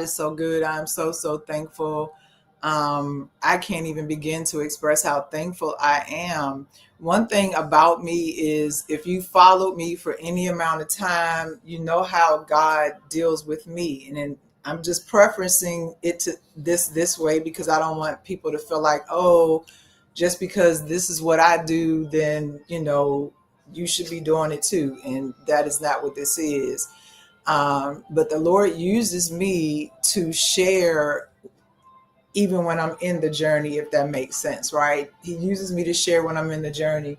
It's so good. I'm so thankful. I can't even begin to express how thankful I am. One thing about me is if you followed me for any amount of time, you know how God deals with me. And then I'm just preferencing it to this way because I don't want people to feel like, oh, just because this is what I do, then you should be doing it too. And that is not what this is. But the Lord uses me to share even when I'm in the journey, if that makes sense, right? He uses me to share when I'm in the journey,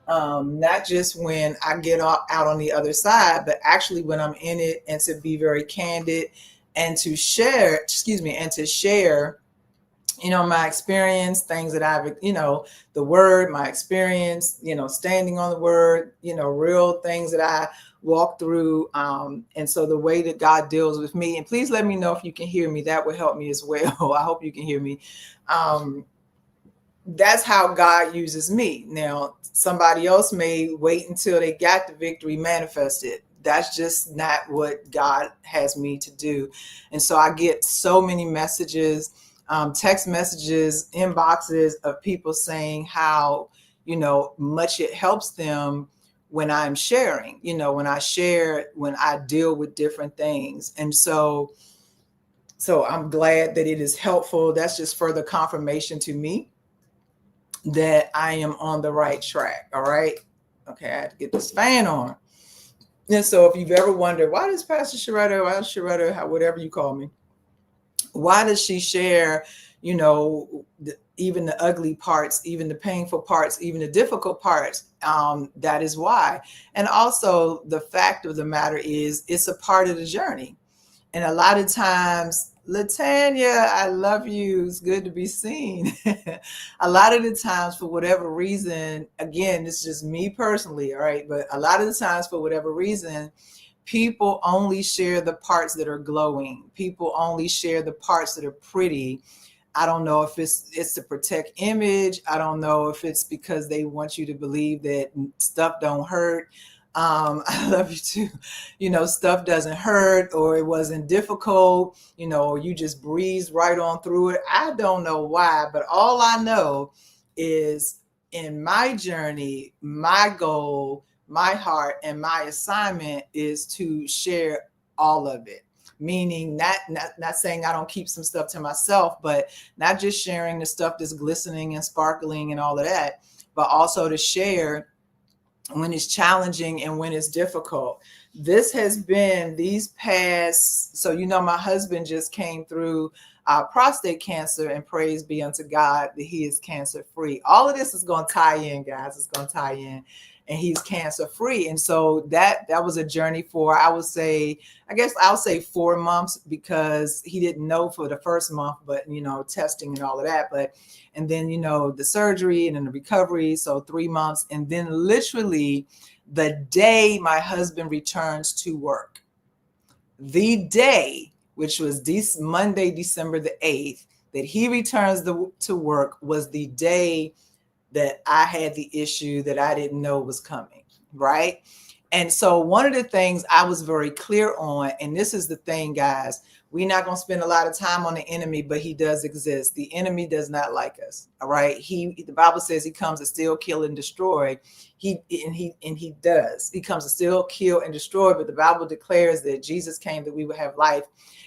not just when I get out on the other side, but actually when I'm in it, and to be very candid and to share, and to share my experience, things that I've, the word, my experience, standing on the word, real things that I walk through. And so the way that God deals with me, and please let me know if you can hear me, that would help me as well. I hope you can hear me. That's how God uses me. Now, somebody else may wait until they got the victory manifested. That's just not what God has me to do. And so I get so many messages, text messages, inboxes of people saying how, much it helps them when I'm sharing, when I share, when I deal with different things. And so I'm glad that it is helpful. That's just further confirmation to me that I am on the right track. All right. Okay, I had to get this fan on. And so if you've ever wondered, why does Pastor Sharetta, whatever you call me, why does she share, even the ugly parts, even the painful parts, even the difficult parts? That is why. And also the fact of the matter is it's a part of the journey. And a lot of times, Latanya, I love you. It's good to be seen. A lot of the times, for whatever reason, again, it's just me personally, all right? But a lot of the times, for whatever reason, people only share the parts that are glowing. People only share the parts that are pretty. I don't know if it's to protect image. I don't know if it's because they want you to believe that stuff don't hurt. I love you too. Stuff doesn't hurt, or it wasn't difficult, or you just breezed right on through it. I don't know why, but all I know is in my journey, my goal, my heart, and my assignment is to share all of it. Meaning not saying I don't keep some stuff to myself, but not just sharing the stuff that's glistening and sparkling and all of that, but also to share when it's challenging and when it's difficult. This has been these past, so my husband just came through prostate cancer, and praise be unto God that he is cancer free. All of this is going to tie in, guys. It's going to tie in, and he's cancer free. And so that was a journey for, I'll say 4 months, because he didn't know for the first month, but testing and all of that. But and then the surgery and then the recovery, so 3 months. And then literally the day my husband returns to work, the day, which was Monday, December the 8th, that he returns to work, was the day that I had the issue that I didn't know was coming, right? And so one of the things I was very clear on, and this is the thing, guys, we're not going to spend a lot of time on the enemy, but he does exist. The enemy does not like us. All right. The Bible says he comes to steal, kill, and destroy. He does. He comes to steal, kill, and destroy. But the Bible declares that Jesus came that we would have life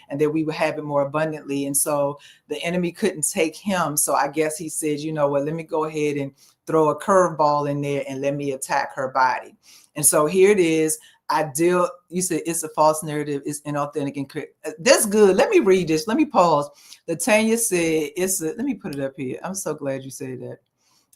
and that we would have it more abundantly. And so the enemy couldn't take him. So I guess he said, let me go ahead and throw a curveball in there and let me attack her body. And so here it is. You said it's a false narrative, it's inauthentic and that's good. Let me read this. Let me pause. Latanya said let me put it up here. I'm so glad you said that.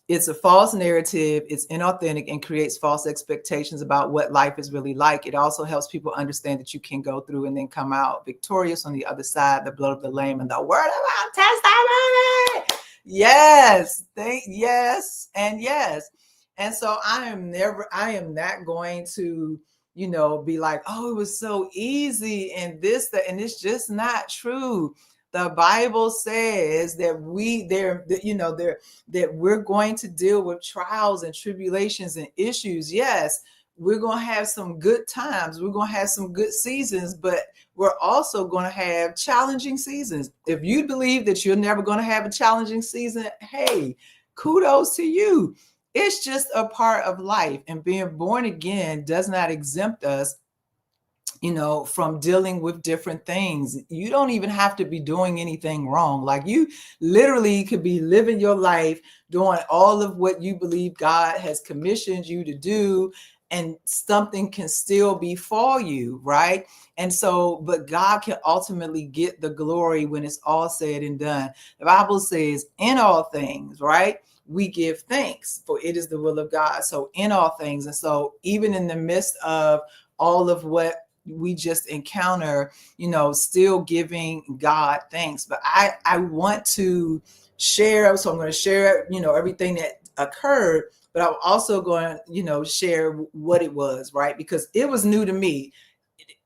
It's a false narrative, it's inauthentic, and creates false expectations about what life is really like. It also helps people understand that you can go through and then come out victorious on the other side, the blood of the Lamb and the word of our testimony. Yes, yes, and yes. And so I am not going to, be like, oh, it was so easy and and it's just not true. The Bible says that that we're going to deal with trials and tribulations and issues. Yes, we're going to have some good times. We're going to have some good seasons, but we're also going to have challenging seasons. If you believe that you're never going to have a challenging season, hey, kudos to you. It's just a part of life. And being born again does not exempt us, from dealing with different things. You don't even have to be doing anything wrong. Like, you literally could be living your life doing all of what you believe God has commissioned you to do, and something can still befall you, right? And so, but God can ultimately get the glory when it's all said and done. The Bible says, in all things, right, we give thanks, for it is the will of God. So in all things. And so even in the midst of all of what we just encounter, still giving God thanks. But I want to share, so I'm going to share, everything that occurred, but I'm also going to, share what it was, right? Because it was new to me.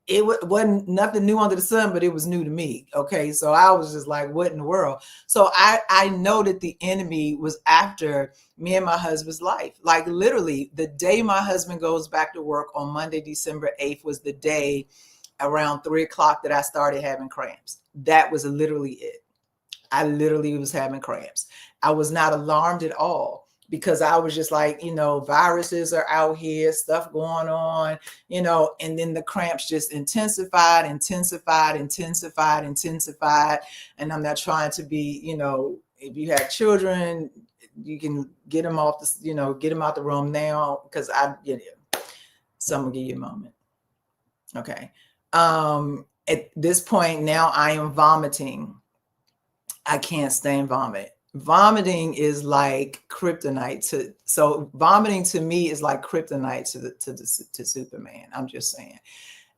It wasn't nothing new under the sun, but it was new to me. Okay. So I was just like, what in the world? So I know that the enemy was after me and my husband's life. Like, literally the day my husband goes back to work on Monday, December 8th, was the day around 3 o'clock that I started having cramps. That was literally it. I literally was having cramps. I was not alarmed at all, because I was just like, viruses are out here, stuff going on, and then the cramps just intensified. And I'm not trying to be, if you have children, you can get them off the, get them out the room now, because so I'm gonna give you a moment. Okay. At this point now, I am vomiting. I can't stand vomit. Vomiting is like kryptonite so vomiting to me is like kryptonite to Superman. I'm just saying.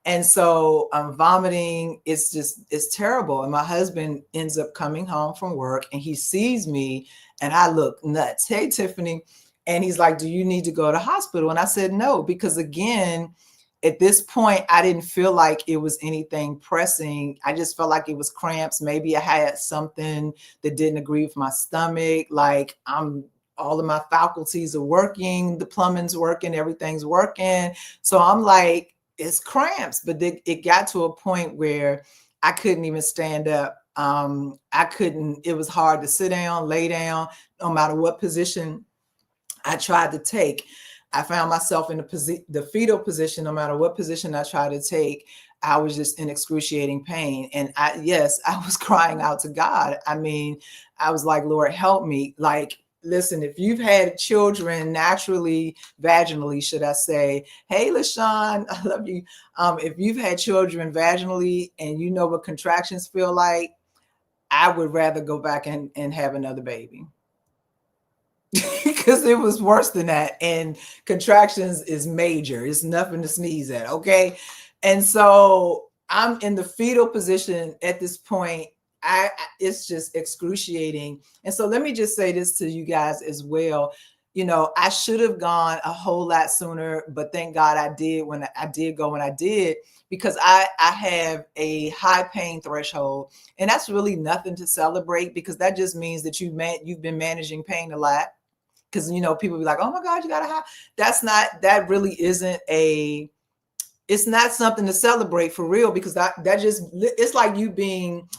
And so I'm vomiting. It's terrible. And my husband ends up coming home from work, and he sees me, and I look nuts. Hey, Tiffany. And he's like, do you need to go to the hospital? And I said, no, because again, at this point, I didn't feel like it was anything pressing. I just felt like it was cramps. Maybe I had something that didn't agree with my stomach. Like, all of my faculties are working, the plumbing's working, everything's working. So I'm like, it's cramps. But it got to a point where I couldn't even stand up. It was hard to sit down, lay down, no matter what position I tried to take. I found myself in the fetal position. No matter what position I tried to take, I was just in excruciating pain. And I was crying out to God. I mean, I was like, Lord, help me. Like, listen, if you've had children naturally, vaginally, should I say, hey, LaShawn, I love you. If you've had children vaginally and you know what contractions feel like, I would rather go back and have another baby. Because it was worse than that. And contractions is major. It's nothing to sneeze at. Okay. And so I'm in the fetal position at this point. It's just excruciating. And so let me just say this to you guys as well. I should have gone a whole lot sooner, but thank God I did when I did, because I have a high pain threshold, and that's really nothing to celebrate, because that just means that you've been managing pain a lot. Because, people be like, oh my God, you got to have, that really isn't it's not something to celebrate for real, because that just, it's like you being,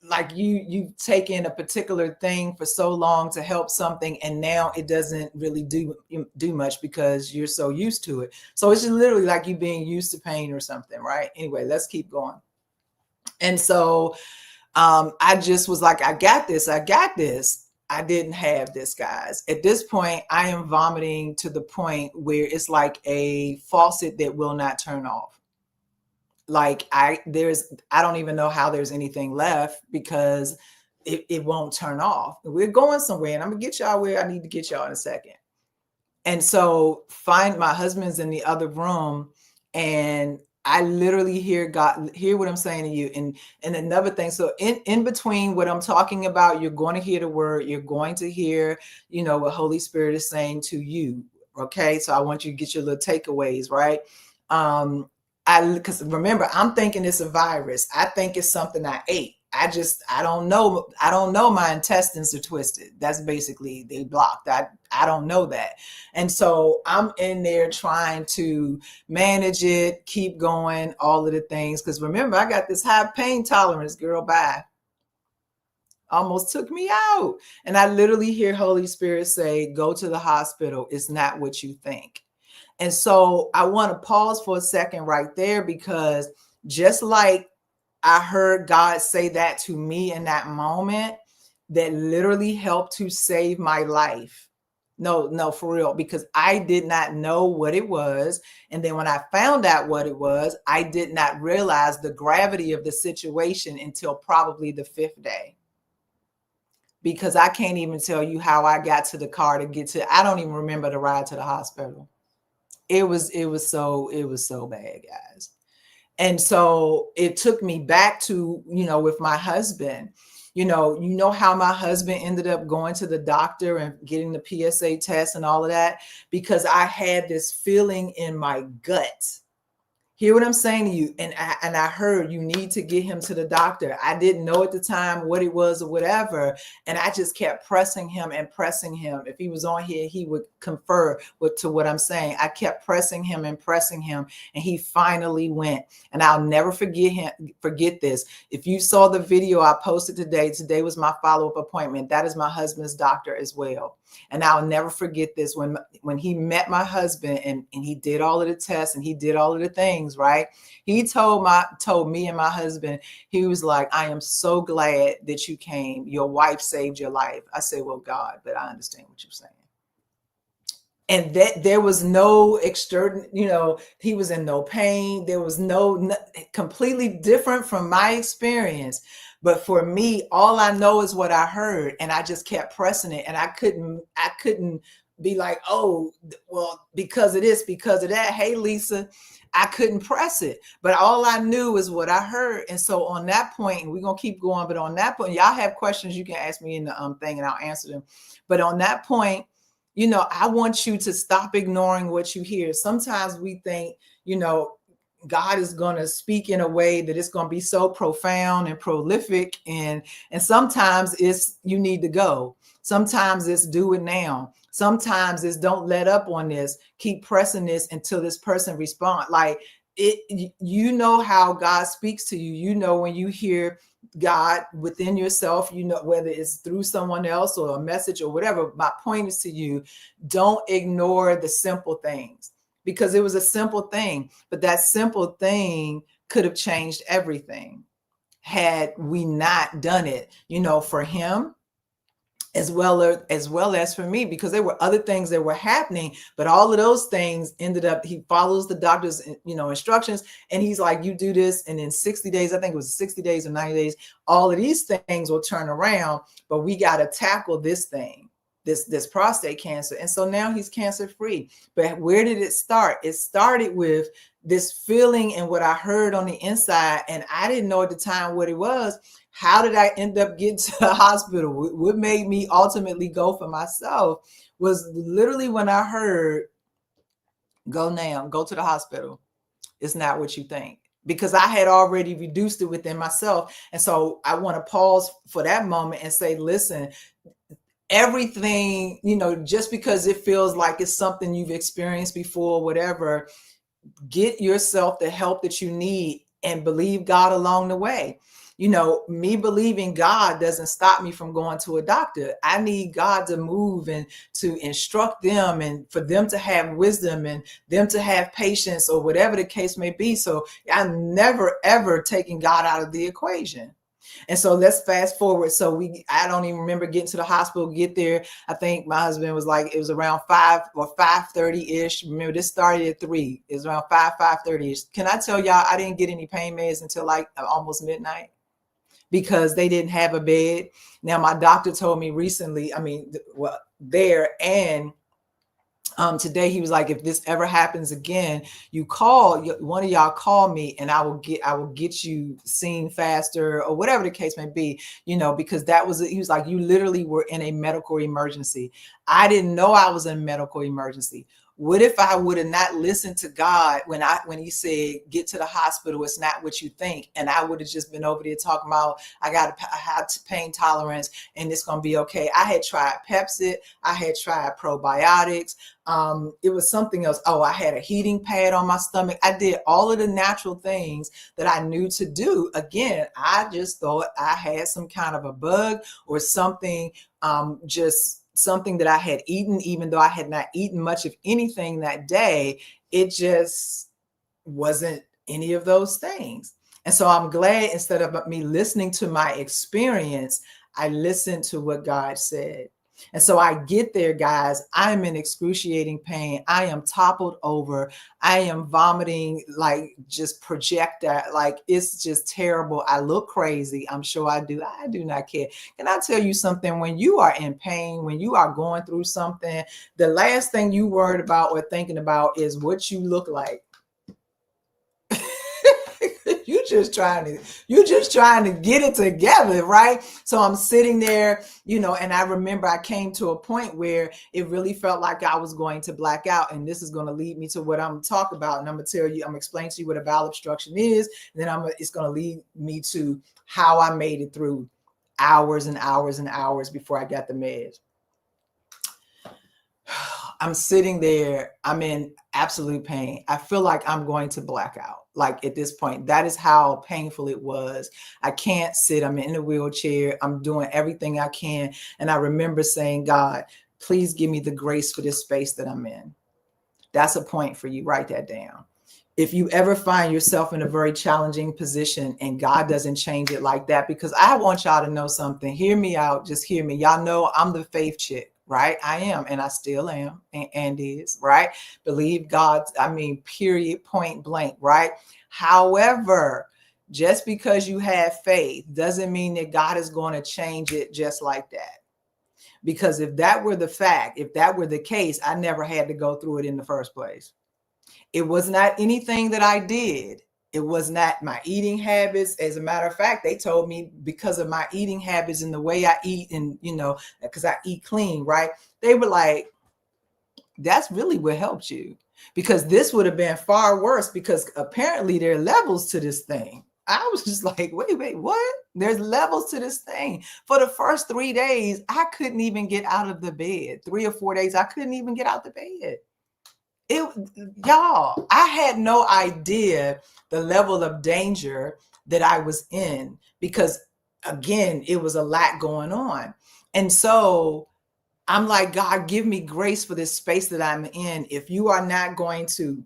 like you've taken a particular thing for so long to help something, and now it doesn't really do much because you're so used to it. So it's just literally like you being used to pain or something, right? Anyway, let's keep going. And so I just was like, I got this. I didn't have this, guys. At this point, I am vomiting to the point where it's like a faucet that will not turn off. Like I don't even know how there's anything left, because it won't turn off. We're going somewhere, and I'm gonna get y'all where I need to get y'all in a second. And so my husband's in the other room, and I literally hear what I'm saying to you. And another thing, so in between what I'm talking about, you're going to hear the word, you're going to hear, what Holy Spirit is saying to you. Okay. So I want you to get your little takeaways, right? Because remember, I'm thinking it's a virus. I think it's something I ate. I don't know. I don't know my intestines are twisted. That's basically they blocked. I don't know that. And so I'm in there trying to manage it, keep going, all of the things. Because remember, I got this high pain tolerance, girl. Bye. Almost took me out. And I literally hear Holy Spirit say, go to the hospital. It's not what you think. And so I want to pause for a second right there, because just like I heard God say that to me in that moment, that literally helped to save my life. No, for real, because I did not know what it was. And then when I found out what it was, I did not realize the gravity of the situation until probably the 5th day. Because I can't even tell you how I got to the car to get to, I don't even remember the ride to the hospital. It was so bad, guys. And so it took me back to, with my husband, you know how my husband ended up going to the doctor and getting the PSA test and all of that, because I had this feeling in my gut. Hear what I'm saying to you? And I heard you need to get him to the doctor. I didn't know at the time what it was or whatever. And I just kept pressing him and pressing him. If he was on here, he would confer to what I'm saying. I kept pressing him and pressing him. And he finally went. And I'll never forget this. If you saw the video I posted today was my follow-up appointment. That is my husband's doctor as well. And I'll never forget this. When he met my husband and he did all of the tests and he did all of the things, right? He told me and my husband, he was like, I am so glad that you came. Your wife saved your life. I said, well, God, but I understand what you're saying. And that there was no external, he was in no pain. There was no completely different from my experience. But for me, all I know is what I heard, and I just kept pressing it. And I couldn't be like, oh, well, because of this, because of that. Hey, Lisa, I couldn't press it. But all I knew is what I heard. And so on that point, and we're going to keep going, but on that point, y'all have questions, you can ask me in the thing and I'll answer them. But on that point, I want you to stop ignoring what you hear. Sometimes we think, God is going to speak in a way that it's going to be so profound and prolific. And sometimes it's, you need to go. Sometimes it's do it now. Sometimes it's don't let up on this. Keep pressing this until this person responds. Like it, how God speaks to you, when you hear God within yourself, whether it's through someone else or a message or whatever. My point is to you, don't ignore the simple things, because it was a simple thing, but that simple thing could have changed everything had we not done it, for him as well as for me, because there were other things that were happening, but all of those things ended up, he follows the doctor's, instructions, and he's like, you do this, and in 60 days, I think it was 60 days or 90 days, all of these things will turn around, but we got to tackle this thing, this prostate cancer. And so now he's cancer free. But where did it start? It started with this feeling and what I heard on the inside, and I didn't know at the time what it was. How did I end up getting to the hospital? What made me ultimately go for myself was literally when I heard, go to the hospital. It's not what you think. Because I had already reduced it within myself. And so I want to pause for that moment and say, listen, everything, just because it feels like it's something you've experienced before, whatever, get yourself the help that you need and believe God along the way. Me believing God doesn't stop me from going to a doctor. I need God to move and to instruct them and for them to have wisdom and them to have patience or whatever the case may be. So I'm never, ever taking God out of the equation. And so let's fast forward. So I don't even remember getting to the hospital, get there. I think my husband was like, it was around 5 or 5:30-ish. Remember, this started at 3. It was around 5:30-ish. Can I tell y'all, I didn't get any pain meds until like almost midnight, because they didn't have a bed. Now, my doctor told me recently, today, he was like, if this ever happens again, one of y'all call me and I will get you seen faster or whatever the case may be, because he was like, you literally were in a medical emergency. I didn't know I was in a medical emergency. What if I would have not listened to God when he said, get to the hospital, it's not what you think. And I would have just been over there talking about, I have pain tolerance and it's going to be okay. I had tried Pepcid. I had tried probiotics. It was something else. Oh, I had a heating pad on my stomach. I did all of the natural things that I knew to do. Again, I just thought I had some kind of a bug or something, just something that I had eaten, even though I had not eaten much of anything that day. It just wasn't any of those things. And so I'm glad, instead of me listening to my experience, I listened to what God said. And so I get there, guys. I'm in excruciating pain. I am toppled over. I am vomiting, like just projectile. Like it's just terrible. I look crazy. I'm sure I do. I do not care. Can I tell you something? When you are in pain, when you are going through something, the last thing you worried about or thinking about is what you look like. You're just trying to get it together, right? So I'm sitting there, and I remember I came to a point where it really felt like I was going to black out. And this is going to lead me to what I'm going to talk about. And I'm going to explain to you what a bowel obstruction is. And then it's going to lead me to how I made it through hours and hours and hours before I got the meds. I'm sitting there. I'm in absolute pain. I feel like I'm going to black out. Like at this point, that is how painful it was. I can't sit. I'm in a wheelchair. I'm doing everything I can. And I remember saying, God, please give me the grace for this space that I'm in. That's a point for you. Write that down. If you ever find yourself in a very challenging position and God doesn't change it like that, because I want y'all to know something. Hear me out. Just hear me. Y'all know I'm the faith chick. Right? I am, and I still am, and is, right? Believe God, period, point blank, right? However, just because you have faith doesn't mean that God is going to change it just like that. Because if that were the fact, if that were the case, I never had to go through it in the first place. It was not anything that I did. It was not my eating habits. As a matter of fact, they told me because of my eating habits and the way I eat and, because I eat clean, right? They were like, that's really what helped you, because this would have been far worse, because apparently there are levels to this thing. I was just like, wait, what? There's levels to this thing. For the first 3 days, I couldn't even get out of the bed. 3 or 4 days, I couldn't even get out the bed. Y'all, I had no idea the level of danger that I was in, because again, it was a lot going on. And so I'm like, God, give me grace for this space that I'm in. If you are not going to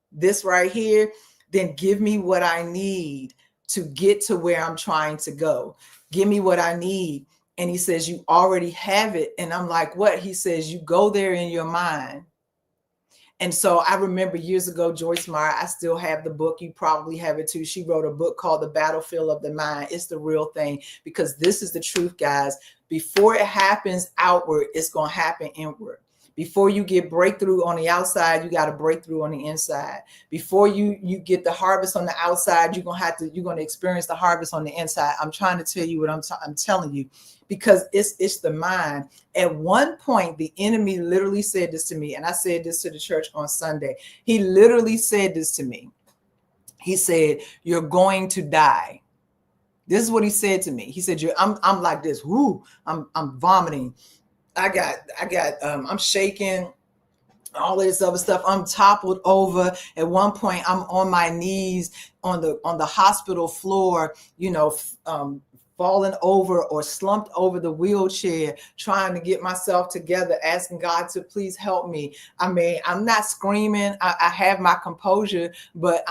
this right here, then give me what I need to get to where I'm trying to go. Give me what I need. And he says, you already have it. And I'm like, what? He says, you go there in your mind. And so I remember years ago, Joyce Meyer, I still have the book. You probably have it too. She wrote a book called The Battlefield of the Mind. It's the real thing, because this is the truth, guys. Before it happens outward, it's going to happen inward. Before you get breakthrough on the outside, you got a breakthrough on the inside. Before you get the harvest on the outside, you're going to experience the harvest on the inside. I'm trying to tell you what I'm telling you, because it's the mind. At one point, the enemy literally said this to me, and I said this to the church on Sunday. He literally said this to me. He said, you're going to die. This is what he said to me. He said, I'm like this. Whoo, I'm vomiting. I'm shaking, all of this other stuff. I'm toppled over. At one point, I'm on my knees on the hospital floor, falling over or slumped over the wheelchair, trying to get myself together, asking God to please help me. I'm not screaming. I have my composure, but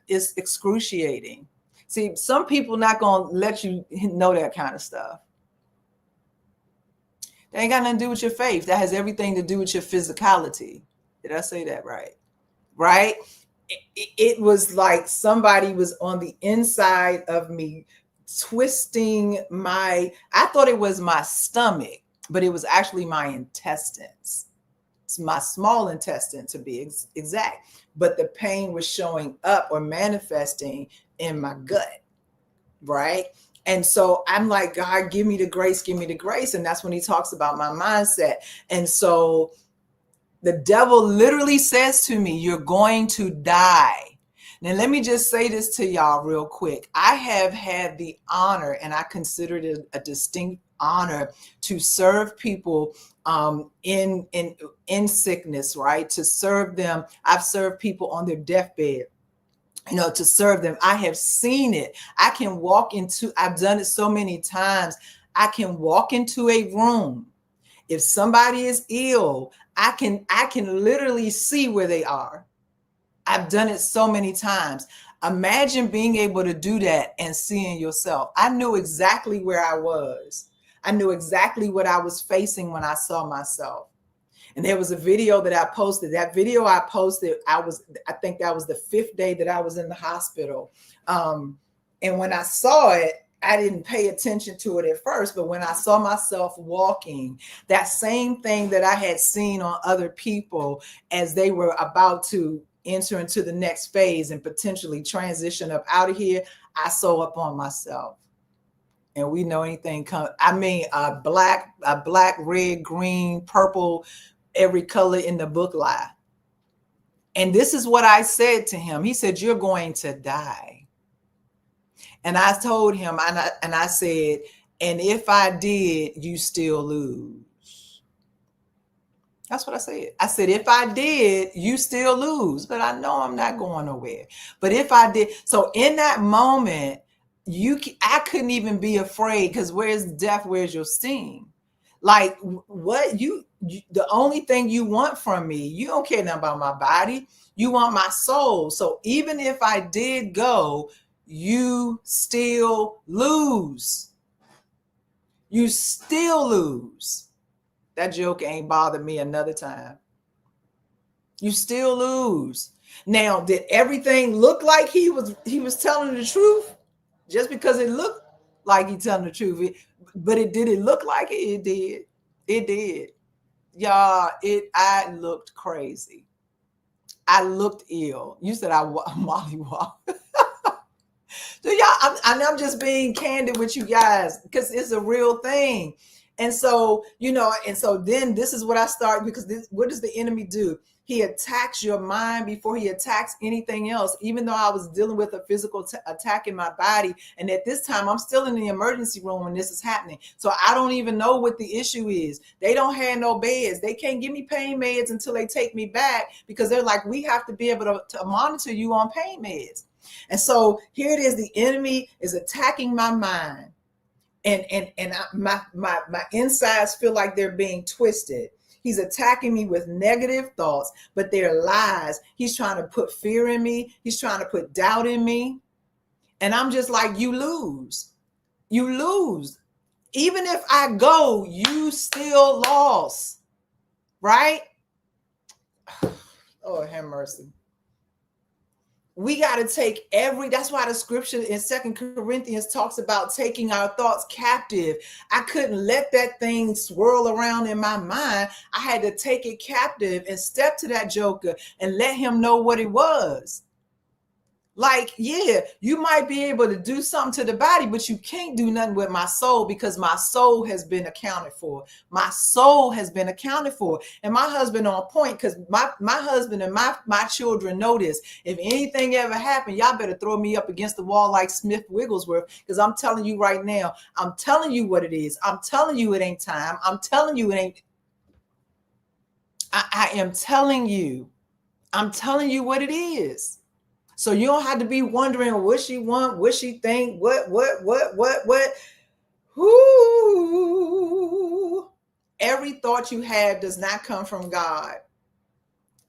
it's excruciating. See, some people not going to let you know that kind of stuff. That ain't got nothing to do with your faith. That has everything to do with your physicality. Did I say that right? Right? It was like somebody was on the inside of me, twisting I thought it was my stomach, but it was actually my intestines. It's my small intestine, to be exact. But the pain was showing up or manifesting in my gut, right? And so I'm like, God, give me the grace, give me the grace. And that's when he talks about my mindset. And so The devil literally says to me, you're going to die. Now, let me just say this to y'all real quick. I have had the honor, and I consider it a distinct honor, to serve people in sickness, right? To serve them. I've served people on their deathbed, to serve them. I have seen it. I've done it so many times. I can walk into a room. If somebody is ill, I can literally see where they are. I've done it so many times. Imagine being able to do that and seeing yourself. I knew exactly where I was. I knew exactly what I was facing when I saw myself. And there was a video that I posted. That video I posted, I think that was the 5th day that I was in the hospital. And when I saw it, I didn't pay attention to it at first, but when I saw myself walking, that same thing that I had seen on other people as they were about to enter into the next phase and potentially transition up out of here, I saw up on myself. And we know anything come. I mean, a black, red, green, purple, every color in the book lie. And this is what I said to him. He said, you're going to die. And I told him, and I said, and if I did, you still lose. That's what I said. I said, if I did, you still lose, but I know I'm not going nowhere. But if I did, so in that moment, I couldn't even be afraid, because where's death? Where's your sting? Like, what you the only thing you want from me, you don't care nothing about my body. You want my soul. So even if I did go, you still lose. You still lose. That joke ain't bothered me another time. You still lose. Now, did everything look like he was telling the truth? Just because it looked like he telling the truth, but did it look like it? It did. It did. Y'all, I looked crazy. I looked ill. You said I mollywop. So y'all, I'm just being candid with you guys, because it's a real thing. And so, then this is what I start, because what does the enemy do? He attacks your mind before he attacks anything else. Even though I was dealing with a physical attack in my body, and at this time I'm still in the emergency room when this is happening. So I don't even know what the issue is. They don't have no beds. They can't give me pain meds until they take me back, because they're like, we have to be able to monitor you on pain meds. And so here it is. The enemy is attacking my mind, and my insides feel like they're being twisted. He's attacking me with negative thoughts, but they're lies. He's trying to put fear in me. He's trying to put doubt in me. And I'm just like, you lose. You lose. Even if I go, you still lost. Right? Oh, have mercy. We got to take that's why the scripture in 2 Corinthians talks about taking our thoughts captive. I couldn't let that thing swirl around in my mind. I had to take it captive and step to that joker and let him know what it was. Like, yeah, you might be able to do something to the body, but you can't do nothing with my soul, because my soul has been accounted for. My soul has been accounted for. And my husband on point, because my husband and my children know this. If anything ever happened, y'all better throw me up against the wall like Smith Wigglesworth, because I'm telling you right now, I'm telling you what it is. I'm telling you it ain't time. I'm telling you it ain't. I am telling you. I'm telling you what it is. So you don't have to be wondering what she want, what she think, what. Whoo. Every thought you have does not come from God.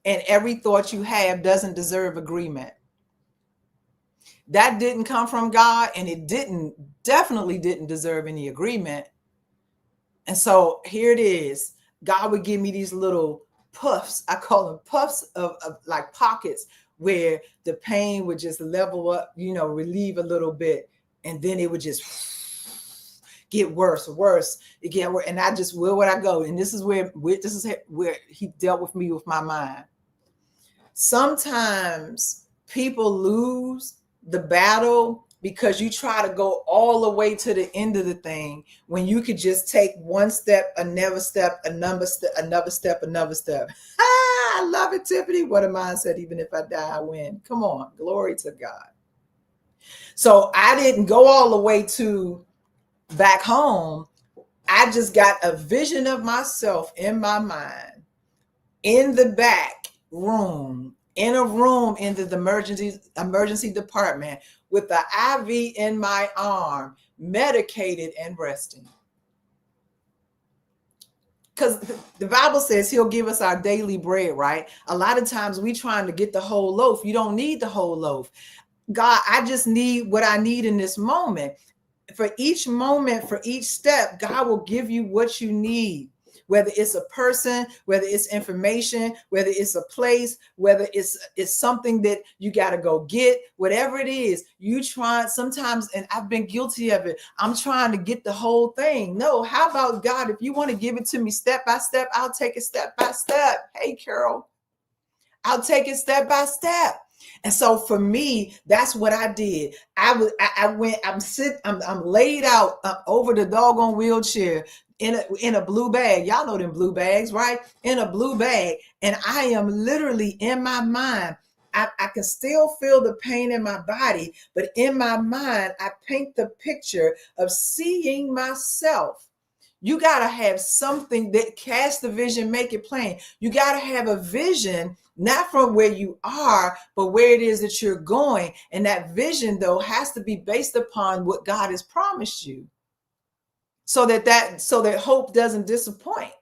And every thought you have doesn't deserve agreement. That didn't come from God, and it definitely didn't deserve any agreement. And so here it is. God would give me these little puffs. I call them puffs of like pockets, where the pain would just level up, relieve a little bit. And then it would just get worse. It get worse. And I just, where would I go? And this is where he dealt with me with my mind. Sometimes people lose the battle because you try to go all the way to the end of the thing, when you could just take one step, another step, another step. I love it, Tiffany. What a mindset. Even if I die, I win. Come on. Glory to God. So I didn't go all the way to back home. I just got a vision of myself in my mind in the back room, in a room in the emergency department with the IV in my arm, medicated and resting. Because the Bible says he'll give us our daily bread, right? A lot of times we trying to get the whole loaf. You don't need the whole loaf. God, I just need what I need in this moment. For each moment, for each step, God will give you what you need. Whether it's a person, whether it's information, whether it's a place, whether it's something that you got to go get, whatever it is, you try sometimes, and I've been guilty of it. I'm trying to get the whole thing. No, how about God? If you want to give it to me step by step, I'll take it step by step. Hey, Carol, I'll take it step by step. And so for me, that's what I did. I'm laid out over the doggone wheelchair in a blue bag. Y'all know them blue bags, right? In a blue bag. And I am literally in my mind. I can still feel the pain in my body, but in my mind, I paint the picture of seeing myself. You got to have something that casts the vision, make it plain. You got to have a vision, not from where you are, but where it is that you're going. And that vision, though, has to be based upon what God has promised you, so that hope doesn't disappoint.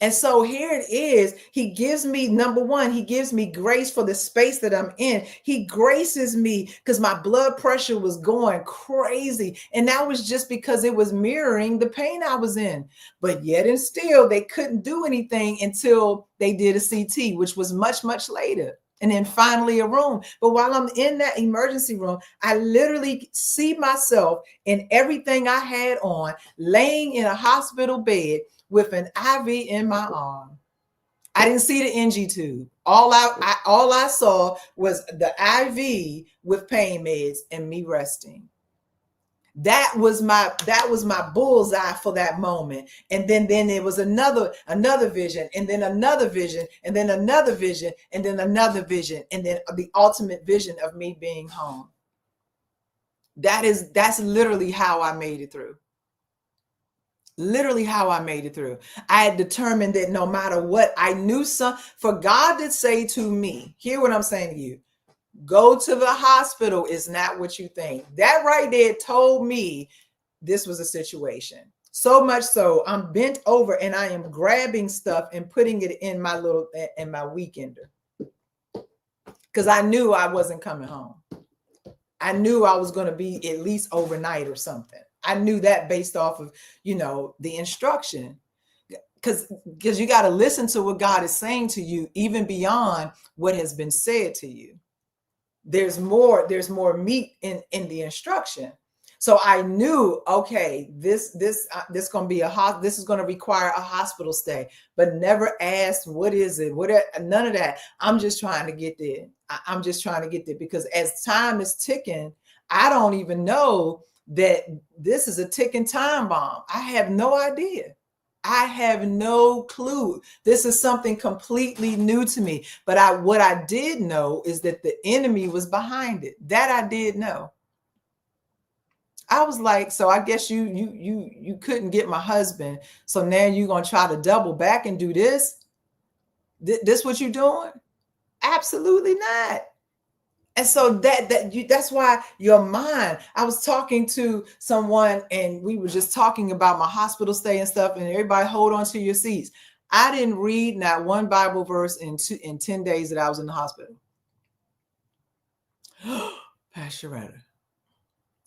And so here it is. He gives me, number one, he gives me grace for the space that I'm in. He graces me because my blood pressure was going crazy. And that was just because it was mirroring the pain I was in. But yet and still, they couldn't do anything until they did a CT, which was much, much later. And then finally a room. But while I'm in that emergency room, I literally see myself in everything I had on, laying in a hospital bed with an IV in my arm. I didn't see the NG tube. All I saw was the IV with pain meds and me resting. That was my bullseye for that moment. And then it was another vision, and then another vision, and then another vision, and then another vision, and then the ultimate vision of me being home. That's literally how I made it through. Literally how I made it through. I had determined that no matter what, I knew for God to say to me, hear what I'm saying to you, go to the hospital is not what you think. That right there told me this was a situation. So much so, I'm bent over and I am grabbing stuff and putting it in my weekender. Because I knew I wasn't coming home. I knew I was going to be at least overnight or something. I knew that based off of, the instruction. Because you got to listen to what God is saying to you, even beyond what has been said to you. There's more meat in the instruction. So I knew, okay, this is going to require a hospital stay, but never asked, what is it? None of that. I'm just trying to get there. I'm just trying to get there because as time is ticking, I don't even know that this is a ticking time bomb. I have no idea. I have no clue. This is something completely new to me. But what I did know is that the enemy was behind it. That I did know. I was like, so I guess you couldn't get my husband. So now you're going to try to double back and do this? This what you're doing? Absolutely not. And so that's why your mind, I was talking to someone and we were just talking about my hospital stay and stuff, and everybody hold on to your seats. I didn't read not one Bible verse in 10 days that I was in the hospital. Pastor Retta,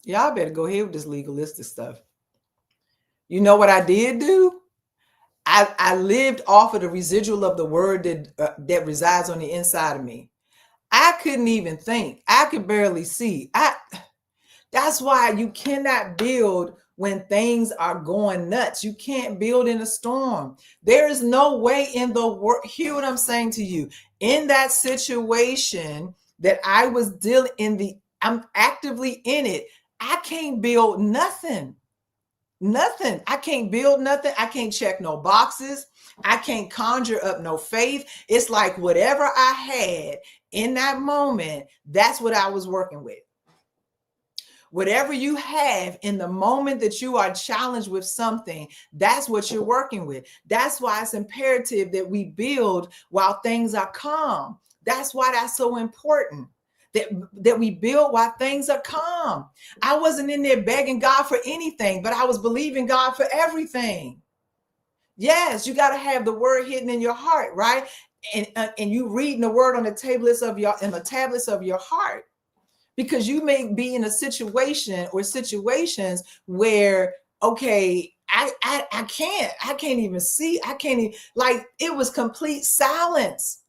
y'all better go ahead with this legalistic stuff. You know what I did do? I lived off of the residual of the word that resides on the inside of me. I couldn't even think. I could barely see. That's why you cannot build when things are going nuts. You can't build in a storm. There is no way in the world. Hear what I'm saying to you. In that situation that I was I'm actively in it. I can't build nothing. Nothing. I can't build nothing. I can't check no boxes. I can't conjure up no faith. It's like whatever I had in that moment, that's what I was working with. Whatever you have in the moment that you are challenged with something, that's what you're working with. That's why it's imperative that we build while things are calm. That's why that's so important. That we build while things are calm. I wasn't in there begging God for anything, but I was believing God for everything. Yes, you got to have the word hidden in your heart, right? And you reading the word on the tablets of your in the tablets of your heart, because you may be in a situation or situations where, okay, I can't even see. I can't even, like, it was complete silence.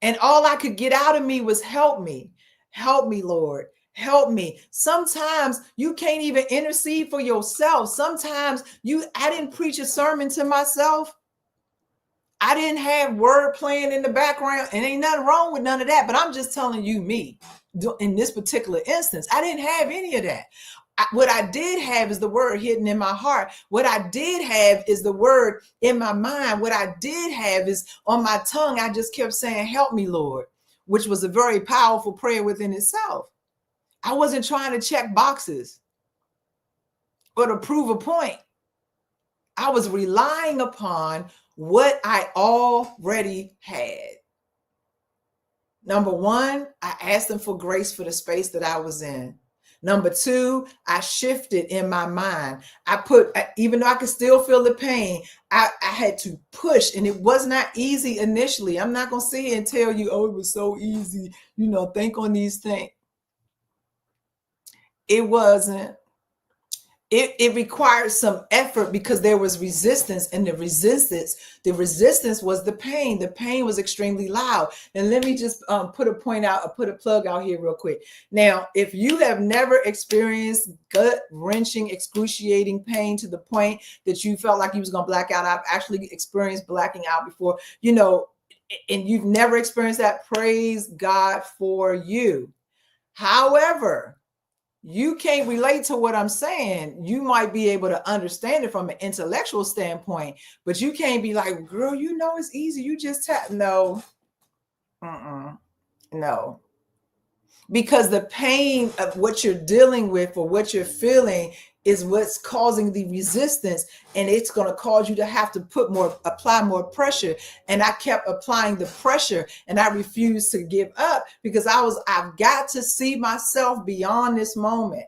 And all I could get out of me was help me. Help me, Lord. Help me. Sometimes you can't even intercede for yourself. Sometimes I didn't preach a sermon to myself. I didn't have word playing in the background, and ain't nothing wrong with none of that. But I'm just telling you, me, in this particular instance, I didn't have any of that. What I did have is the word hidden in my heart. What I did have is the word in my mind. What I did have is on my tongue. I just kept saying, help me, Lord, which was a very powerful prayer within itself. I wasn't trying to check boxes or to prove a point. I was relying upon what I already had. Number one, I asked him for grace for the space that I was in. Number two, I shifted in my mind. Even though I could still feel the pain, I had to push, and it was not easy initially. I'm not going to sit here and tell you, oh, it was so easy, think on these things. It wasn't. It required some effort because there was resistance, and the resistance was the pain. The pain was extremely loud. And let me just put a plug out here real quick. Now, if you have never experienced gut-wrenching, excruciating pain to the point that you felt like you was going to black out, I've actually experienced blacking out before, and you've never experienced that, praise God for you. However, you can't relate to what I'm saying. You might be able to understand it from an intellectual standpoint, but you can't be like, girl, it's easy. You just tap. No. No. Because the pain of what you're dealing with or what you're feeling is what's causing the resistance, and it's going to cause you to have to apply more pressure. And I kept applying the pressure, and I refused to give up because I've got to see myself beyond this moment.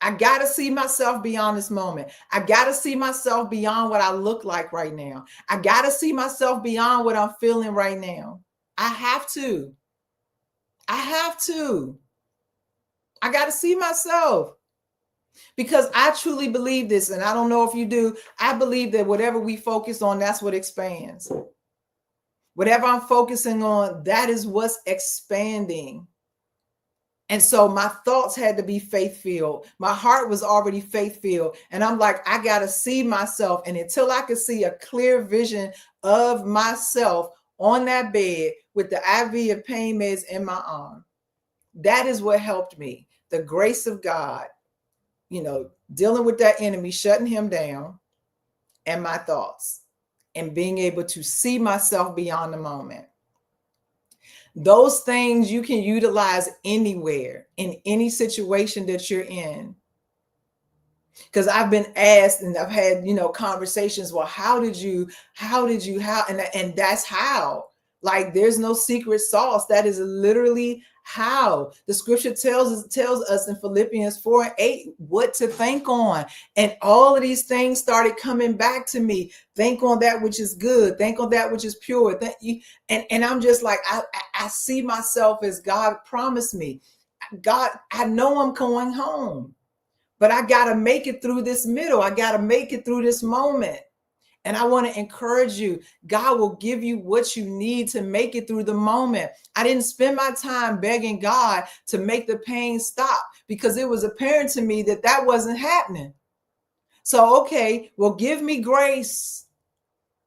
I got to see myself beyond this moment. I got to see myself beyond what I look like right now. I got to see myself beyond what I'm feeling right now. I have to. I got to see myself, because I truly believe this, and I don't know if you do. I believe that whatever we focus on, that's what expands. Whatever I'm focusing on, that is what's expanding. And so my thoughts had to be faith-filled. My heart was already faith-filled. And I'm like, I got to see myself. And until I could see a clear vision of myself on that bed with the IV of pain meds in my arm, that is what helped me. The grace of God, dealing with that enemy, shutting him down, and my thoughts, and being able to see myself beyond the moment. Those things you can utilize anywhere, in any situation that you're in. Because I've been asked, and I've had, conversations. Well, how did you, and that's how. Like, there's no secret sauce. That is literally how. The scripture tells us in Philippians 4:8 what to think on. And all of these things started coming back to me. Think on that which is good. Think on that which is pure. And I'm just like, I see myself as God promised me. God, I know I'm going home, but I got to make it through this middle. I got to make it through this moment. And I want to encourage you, God will give you what you need to make it through the moment. I didn't spend my time begging God to make the pain stop, because it was apparent to me that wasn't happening. So, okay, well, give me grace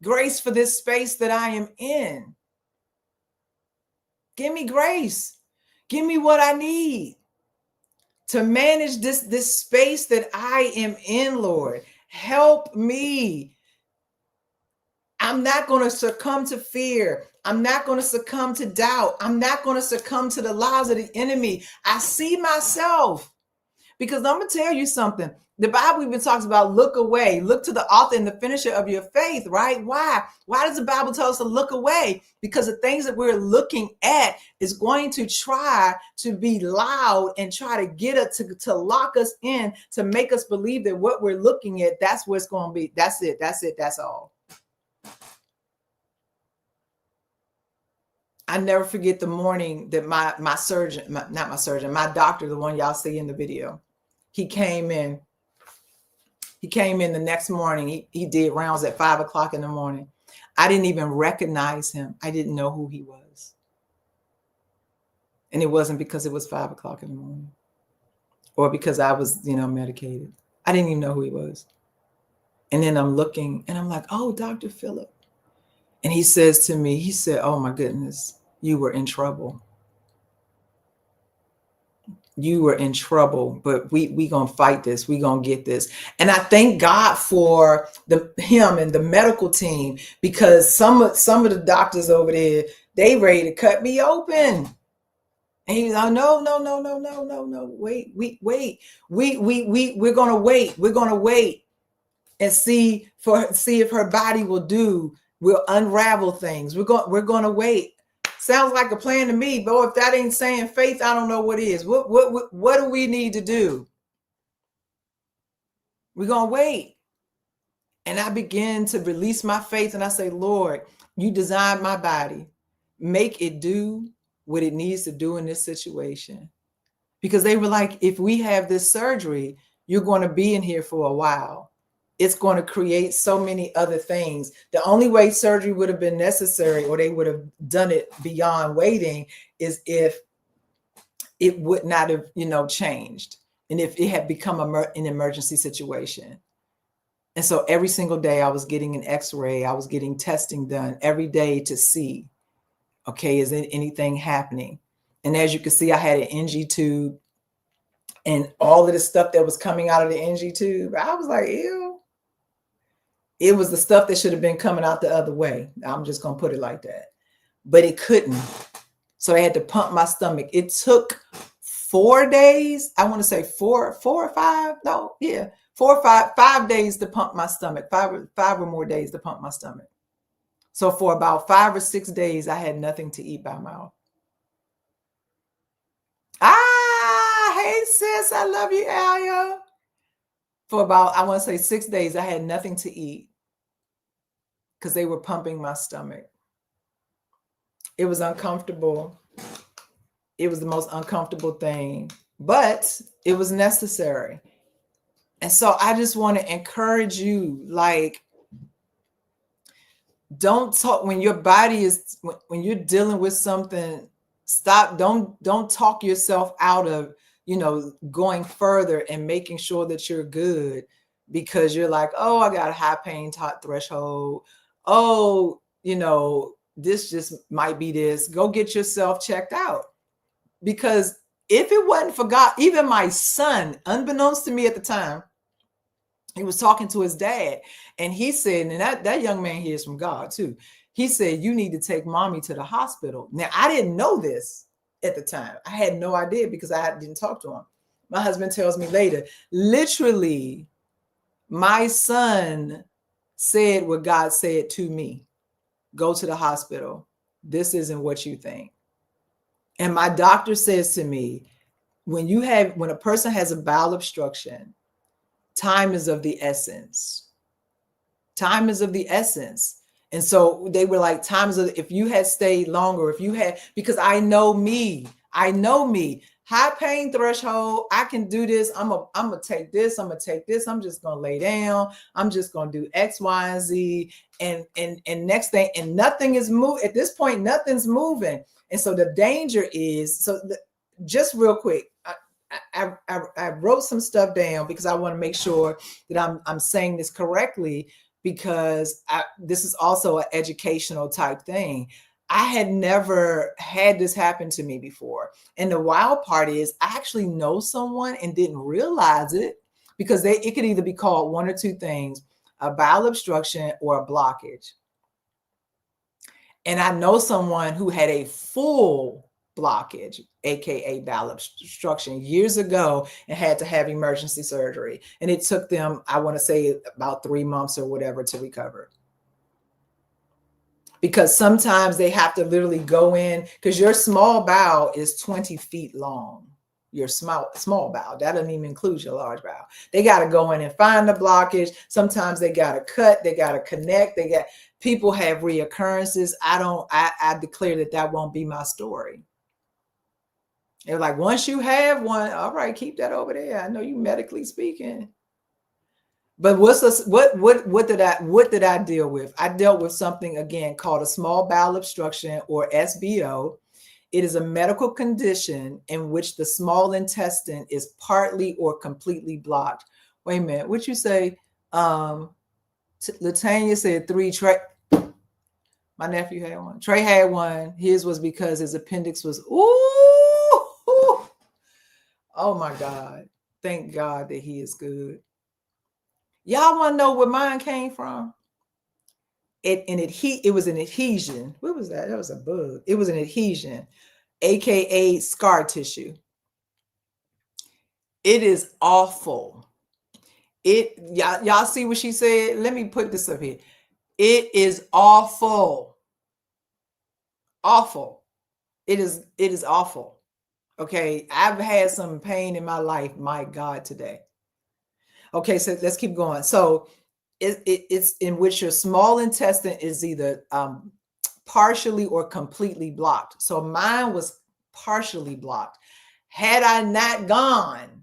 for this space that I am in. Give me grace. Give me what I need. to manage this space that I am in, Lord. Help me. I'm not going to succumb to fear. I'm not going to succumb to doubt. I'm not going to succumb to the lies of the enemy. I see myself. Because I'm going to tell you something. The Bible even talks about look away, look to the author and the finisher of your faith, right? Why? Why does the Bible tell us to look away? Because the things that we're looking at is going to try to be loud and try to get us to lock us in, to make us believe that what we're looking at, that's what's going to be. That's it. That's it. That's all. I never forget the morning that my surgeon, not my surgeon, my doctor, the one y'all see in the video, he came in. He came in the next morning. He did rounds at 5 o'clock in the morning. I didn't even recognize him. I didn't know who he was. And it wasn't because it was 5 o'clock in the morning or because I was, medicated. I didn't even know who he was. And then I'm looking and I'm like, oh, Dr. Phillip. And he says to me, he said, oh my goodness, you were in trouble. You were in trouble, but we gonna fight this. We gonna get this. And I thank God for him and the medical team, because some of the doctors over there, they ready to cut me open. And he's like, no, wait. We're gonna wait. We're gonna wait and see if her body will do. We'll unravel things. We're gonna wait. Sounds like a plan to me, but if that ain't saying faith, I don't know what is. What do we need to do? We're gonna wait. And I begin to release my faith, and I say, Lord, you designed my body. Make it do what it needs to do in this situation. Because they were like, if we have this surgery, you're going to be in here for a while. It's going to create so many other things. The only way surgery would have been necessary, or they would have done it beyond waiting, is if it would not have, changed. And if it had become an emergency situation. And so every single day I was getting an x-ray, I was getting testing done every day to see, okay, is anything happening? And as you can see, I had an NG tube and all of the stuff that was coming out of the NG tube. I was like, ew. It was the stuff that should have been coming out the other way. I'm just going to put it like that. But it couldn't. So I had to pump my stomach. It took 4 days. I want to say four or five. No, yeah. 4 or 5 days to pump my stomach. Five or more days to pump my stomach. So for about 5 or 6 days, I had nothing to eat by mouth. Hey sis, I love you, Alia. For about, I want to say 6 days, I had nothing to eat because they were pumping my stomach. It was uncomfortable. It was the most uncomfortable thing, but it was necessary. And so I just want to encourage you, like, don't talk when your body is, when you're dealing with something, stop. Don't talk yourself out of, going further and making sure that you're good, because you're like, oh, I got a high pain threshold. Oh, this just might be this. Go get yourself checked out. Because if it wasn't for God, even my son, unbeknownst to me at the time, he was talking to his dad, and he said, and that young man hears from God too. He said, you need to take mommy to the hospital. Now, I didn't know this at the time. I had no idea because I didn't talk to him. My husband tells me later, literally, my son said what God said to me. Go to the hospital. This isn't what you think. And my doctor says to me, when a person has a bowel obstruction, time is of the essence. Time is of the essence. And so they were like, if you had stayed longer, because I know me, high pain threshold, I can do this. I'm going to take this. I'm going to take this. I'm just going to lay down. I'm just going to do X, Y, and Z. And next thing, and nothing is moving. At this point, nothing's moving. And so the danger is, just real quick, I wrote some stuff down because I want to make sure that I'm saying this correctly, because this is also an educational type thing. I had never had this happen to me before. And the wild part is I actually know someone and didn't realize it, because it could either be called one or two things: a bowel obstruction or a blockage. And I know someone who had a full blockage, aka bowel obstruction, years ago, and had to have emergency surgery. And it took them, I want to say, about 3 months or whatever to recover. Because sometimes they have to literally go in, because your small bowel is 20 feet long. Your small bowel, that doesn't even include your large bowel. They got to go in and find the blockage. Sometimes they got to cut, they got to connect. People have reoccurrences. I declare that won't be my story. They're like, once you have one, all right, keep that over there. I know you medically speaking. But what did I deal with? I dealt with something, again, called a small bowel obstruction, or SBO. It is a medical condition in which the small intestine is partly or completely blocked. Wait a minute, what you say? Latanya said 3. Trey, my nephew had one. Trey had one. His was because his appendix was, ooh, oh my God. Thank God that he is good. Y'all want to know where mine came from? It was an adhesion. What was that? That was a bug. It was an adhesion, aka scar tissue. It is awful. Y'all see what she said? Let me put this up here. It is awful. Awful. It is awful. Okay. I've had some pain in my life. My God, today. Okay, so let's keep going. So it's in which your small intestine is either partially or completely blocked. So mine was partially blocked. Had I not gone,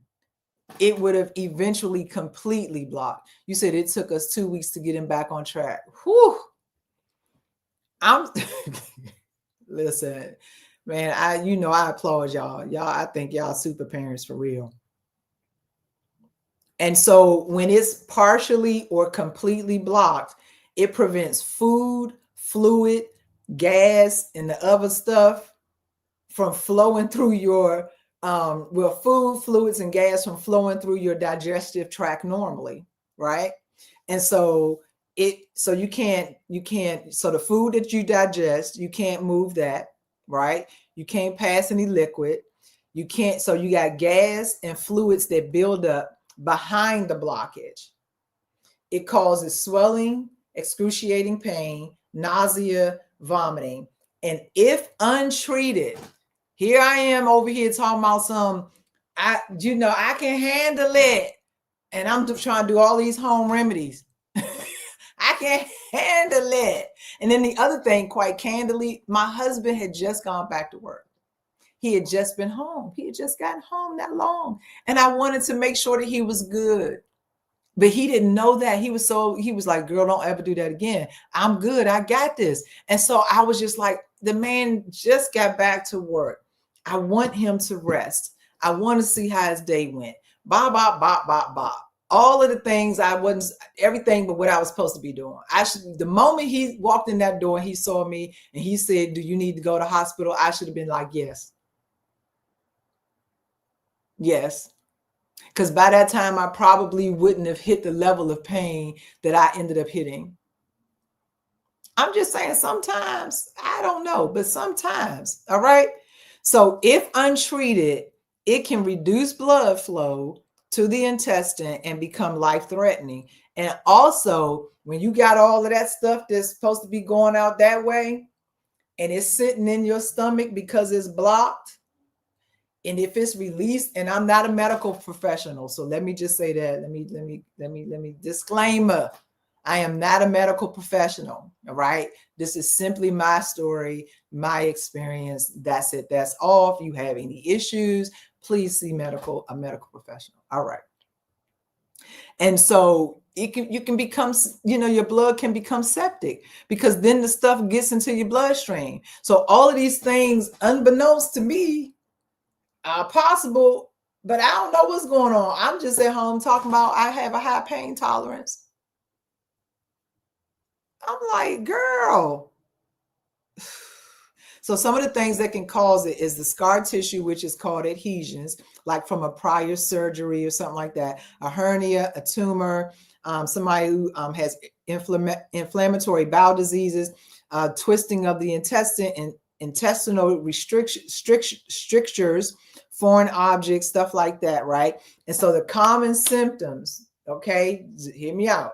it would have eventually completely blocked. You said it took us 2 weeks to get him back on track. Whew. Listen, man, I applaud y'all. I think y'all super parents for real. And so when it's partially or completely blocked, it prevents food, fluid, gas, and the other stuff from flowing through your food, fluids, and gas from flowing through your digestive tract normally, right? And so you can't, so the food that you digest, you can't move that, right? You can't pass any liquid. You can't, so you got gas and fluids that build up behind the blockage. It causes swelling, excruciating pain, nausea, vomiting. And if untreated, here I am over here talking about I can handle it. And I'm just trying to do all these home remedies. I can handle it. And then the other thing, quite candidly, my husband had just gone back to work. He had just been home. He had just gotten home that long. And I wanted to make sure that he was good. But he didn't know that. He was like, girl, don't ever do that again. I'm good. I got this. And so I was just like, the man just got back to work. I want him to rest. I want to see how his day went. Bop, bop, bop, bop, bop. All of the things everything but what I was supposed to be doing. The moment he walked in that door and he saw me and he said, do you need to go to hospital? I should have been like, yes. Yes. Because by that time, I probably wouldn't have hit the level of pain that I ended up hitting. I'm just saying, sometimes, I don't know, but sometimes, all right? So if untreated, it can reduce blood flow to the intestine and become life-threatening. And also, when you got all of that stuff that's supposed to be going out that way, and it's sitting in your stomach because it's blocked, and if it's released, and I'm not a medical professional, so let me just say that. Let me disclaimer. I am not a medical professional. All right. This is simply my story, my experience. That's it. That's all. If you have any issues, please see a medical professional. All right. And so you can become, your blood can become septic, because then the stuff gets into your bloodstream. So all of these things, unbeknownst to me, are possible, but I don't know what's going on. I'm just at home talking about I have a high pain tolerance. I'm like, girl, So some of the things that can cause it is the scar tissue, which is called adhesions, like from a prior surgery or something like that, a hernia, a tumor, somebody who has inflammatory bowel diseases, twisting of the intestine and intestinal strictures, foreign objects, stuff like that, right? And so the common symptoms, okay, hear me out.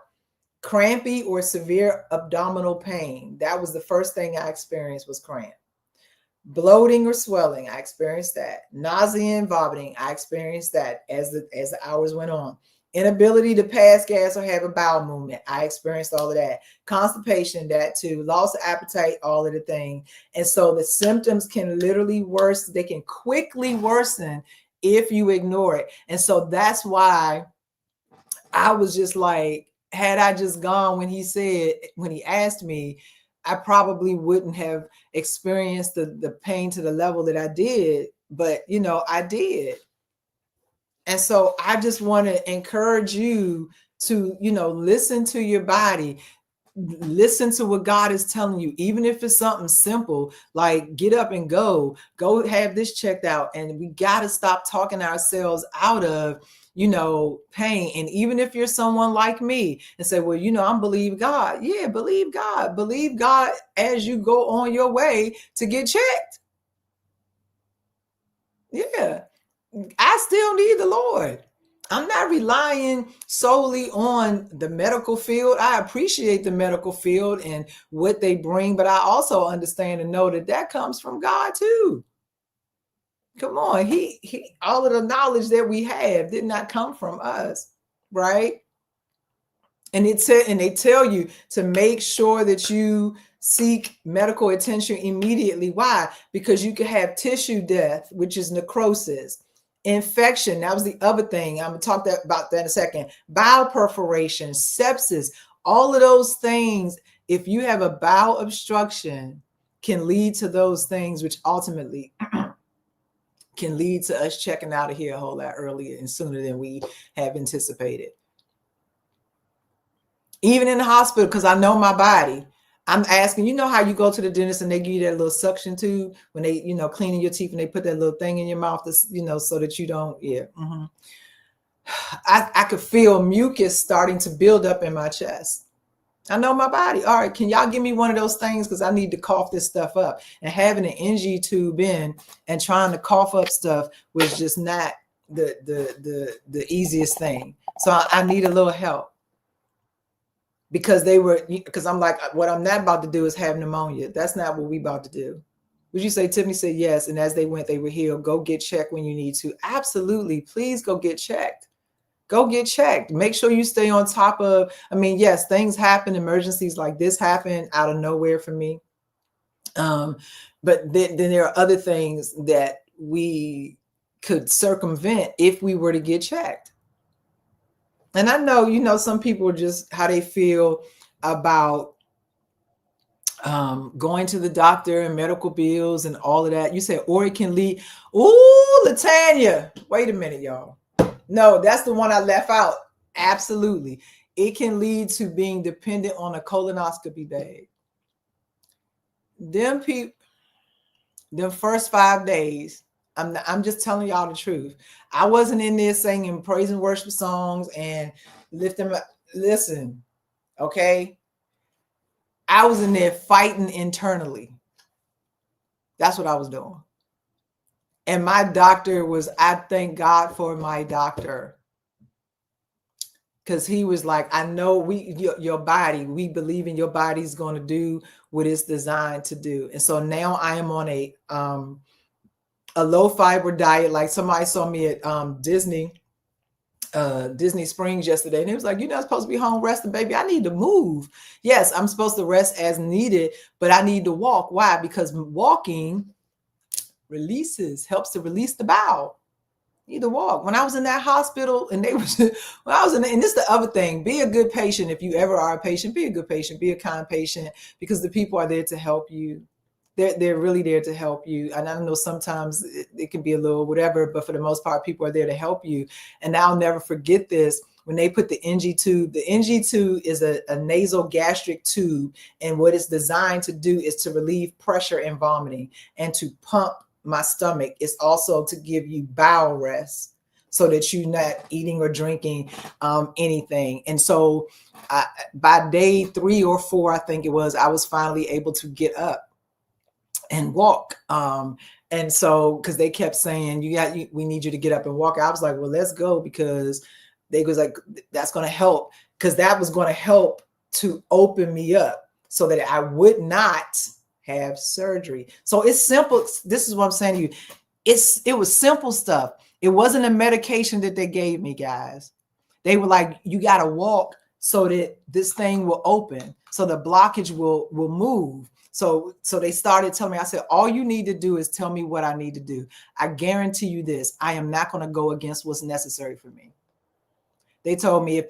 Crampy or severe abdominal pain. That was the first thing I experienced was cramp. Bloating or swelling, I experienced that. Nausea and vomiting, I experienced that as the hours went on. Inability to pass gas or have a bowel movement, I experienced all of that. Constipation, that too. Loss of appetite, all of the thing. And so the symptoms can literally worsen. They can quickly worsen if you ignore it. And so that's why I was just like, had I just gone when he asked me, I probably wouldn't have experienced the pain to the level that I did, but I did. And so I just want to encourage you to, listen to your body, listen to what God is telling you, even if it's something simple, like get up and go have this checked out. And we got to stop talking ourselves out of pain. And even if you're someone like me and say, well, I'm believe God. Yeah, believe God as you go on your way to get checked. Yeah, I still need the Lord. I'm not relying solely on the medical field. I appreciate the medical field and what they bring, but I also understand and know that comes from God too. Come on, he all of the knowledge that we have did not come from us, right? And they tell you to make sure that you seek medical attention immediately. Why? Because you can have tissue death, which is necrosis, infection. That was the other thing. I'm going to talk about that in a second. Bowel perforation, sepsis, all of those things. If you have a bowel obstruction, can lead to those things, which ultimately can lead to us checking out of here a whole lot earlier and sooner than we have anticipated. Even in the hospital, because I know my body. I'm asking, how you go to the dentist and they give you that little suction tube when they, cleaning your teeth and they put that little thing in your mouth, to, so that you don't, yeah. Mm-hmm. I could feel mucus starting to build up in my chest. I know my body. All right, can y'all give me one of those things? Because I need to cough this stuff up. And having an NG tube in and trying to cough up stuff was just not the easiest thing. So I need a little help. Because I'm like, what I'm not about to do is have pneumonia. That's not what we about to do. Would you say? Tiffany said yes. And as they went, they were healed. Go get checked when you need to. Absolutely. Please go get checked. Go get checked. Make sure you stay on top of, yes, things happen. Emergencies like this happen out of nowhere for me. But then there are other things that we could circumvent if we were to get checked. And I know, some people just how they feel about going to the doctor and medical bills and all of that. You said, or it can lead. Ooh, Latanya. Wait a minute, y'all. No, that's the one I left out. Absolutely. It can lead to being dependent on a colonoscopy bag. Them first 5 days, I'm just telling y'all the truth. I wasn't in there singing praise and worship songs and lifting up. Listen, okay? I was in there fighting internally. That's what I was doing. And my doctor I thank God for my doctor. Because he was like, I know your body, we believe in your body's going to do what it's designed to do. And so now I am on a low fiber diet. Like somebody saw me at Disney Springs yesterday, and he was like, you're not supposed to be home resting, baby. I need to move. Yes, I'm supposed to rest as needed, but I need to walk. Why? Because walking helps to release the bowel. You need to walk. When I was in that hospital and and this is the other thing, be a good patient. If you ever are a patient, be a good patient, be a kind patient, because the people are there to help you. They're really there to help you. And I know sometimes it can be a little whatever, but for the most part, people are there to help you. And I'll never forget this. when they put the NG tube. The NG tube is a nasal gastric tube, and what it's designed to do is to relieve pressure and vomiting and to pump my stomach. It's also to give you bowel rest so that you're not eating or drinking anything. And so by day 3 or 4, I think it was, I was finally able to get up and walk. And so, because they kept saying, we need you to get up and walk. I was like, well, let's go, because they was like, that's going to help, because that was going to help to open me up so that I would not have surgery. So it's simple. This is what I'm saying to you. It was simple stuff. It wasn't a medication that they gave me, guys. They were like, you got to walk so that this thing will open, so the blockage will move. So they started telling me, I said, all you need to do is tell me what I need to do. I guarantee you this, I am not going to go against what's necessary for me. They told me if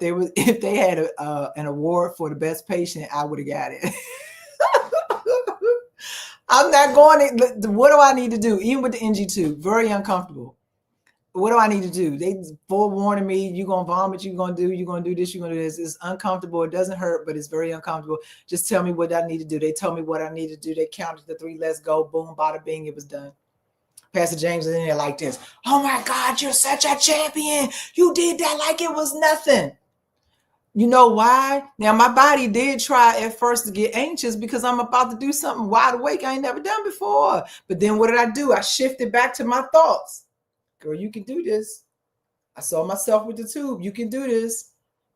they had an award for the best patient, I would have got it. I'm not going to, what do I need to do? Even with the NG2, very uncomfortable. What do I need to do? They forewarning me, you're going to vomit, you're going to do this, you're going to do this. It's uncomfortable. It doesn't hurt, but it's very uncomfortable. Just tell me what I need to do. They told me what I need to do. They counted the 3, let's go, boom, bada bing, it was done. Pastor James was in there like this. Oh my God, you're such a champion. You did that like it was nothing. You know why? Now, my body did try at first to get anxious because I'm about to do something wide awake I ain't never done before. But then what did I do? I shifted back to my thoughts. Girl, you can do this. I saw myself with the tube. You can do this.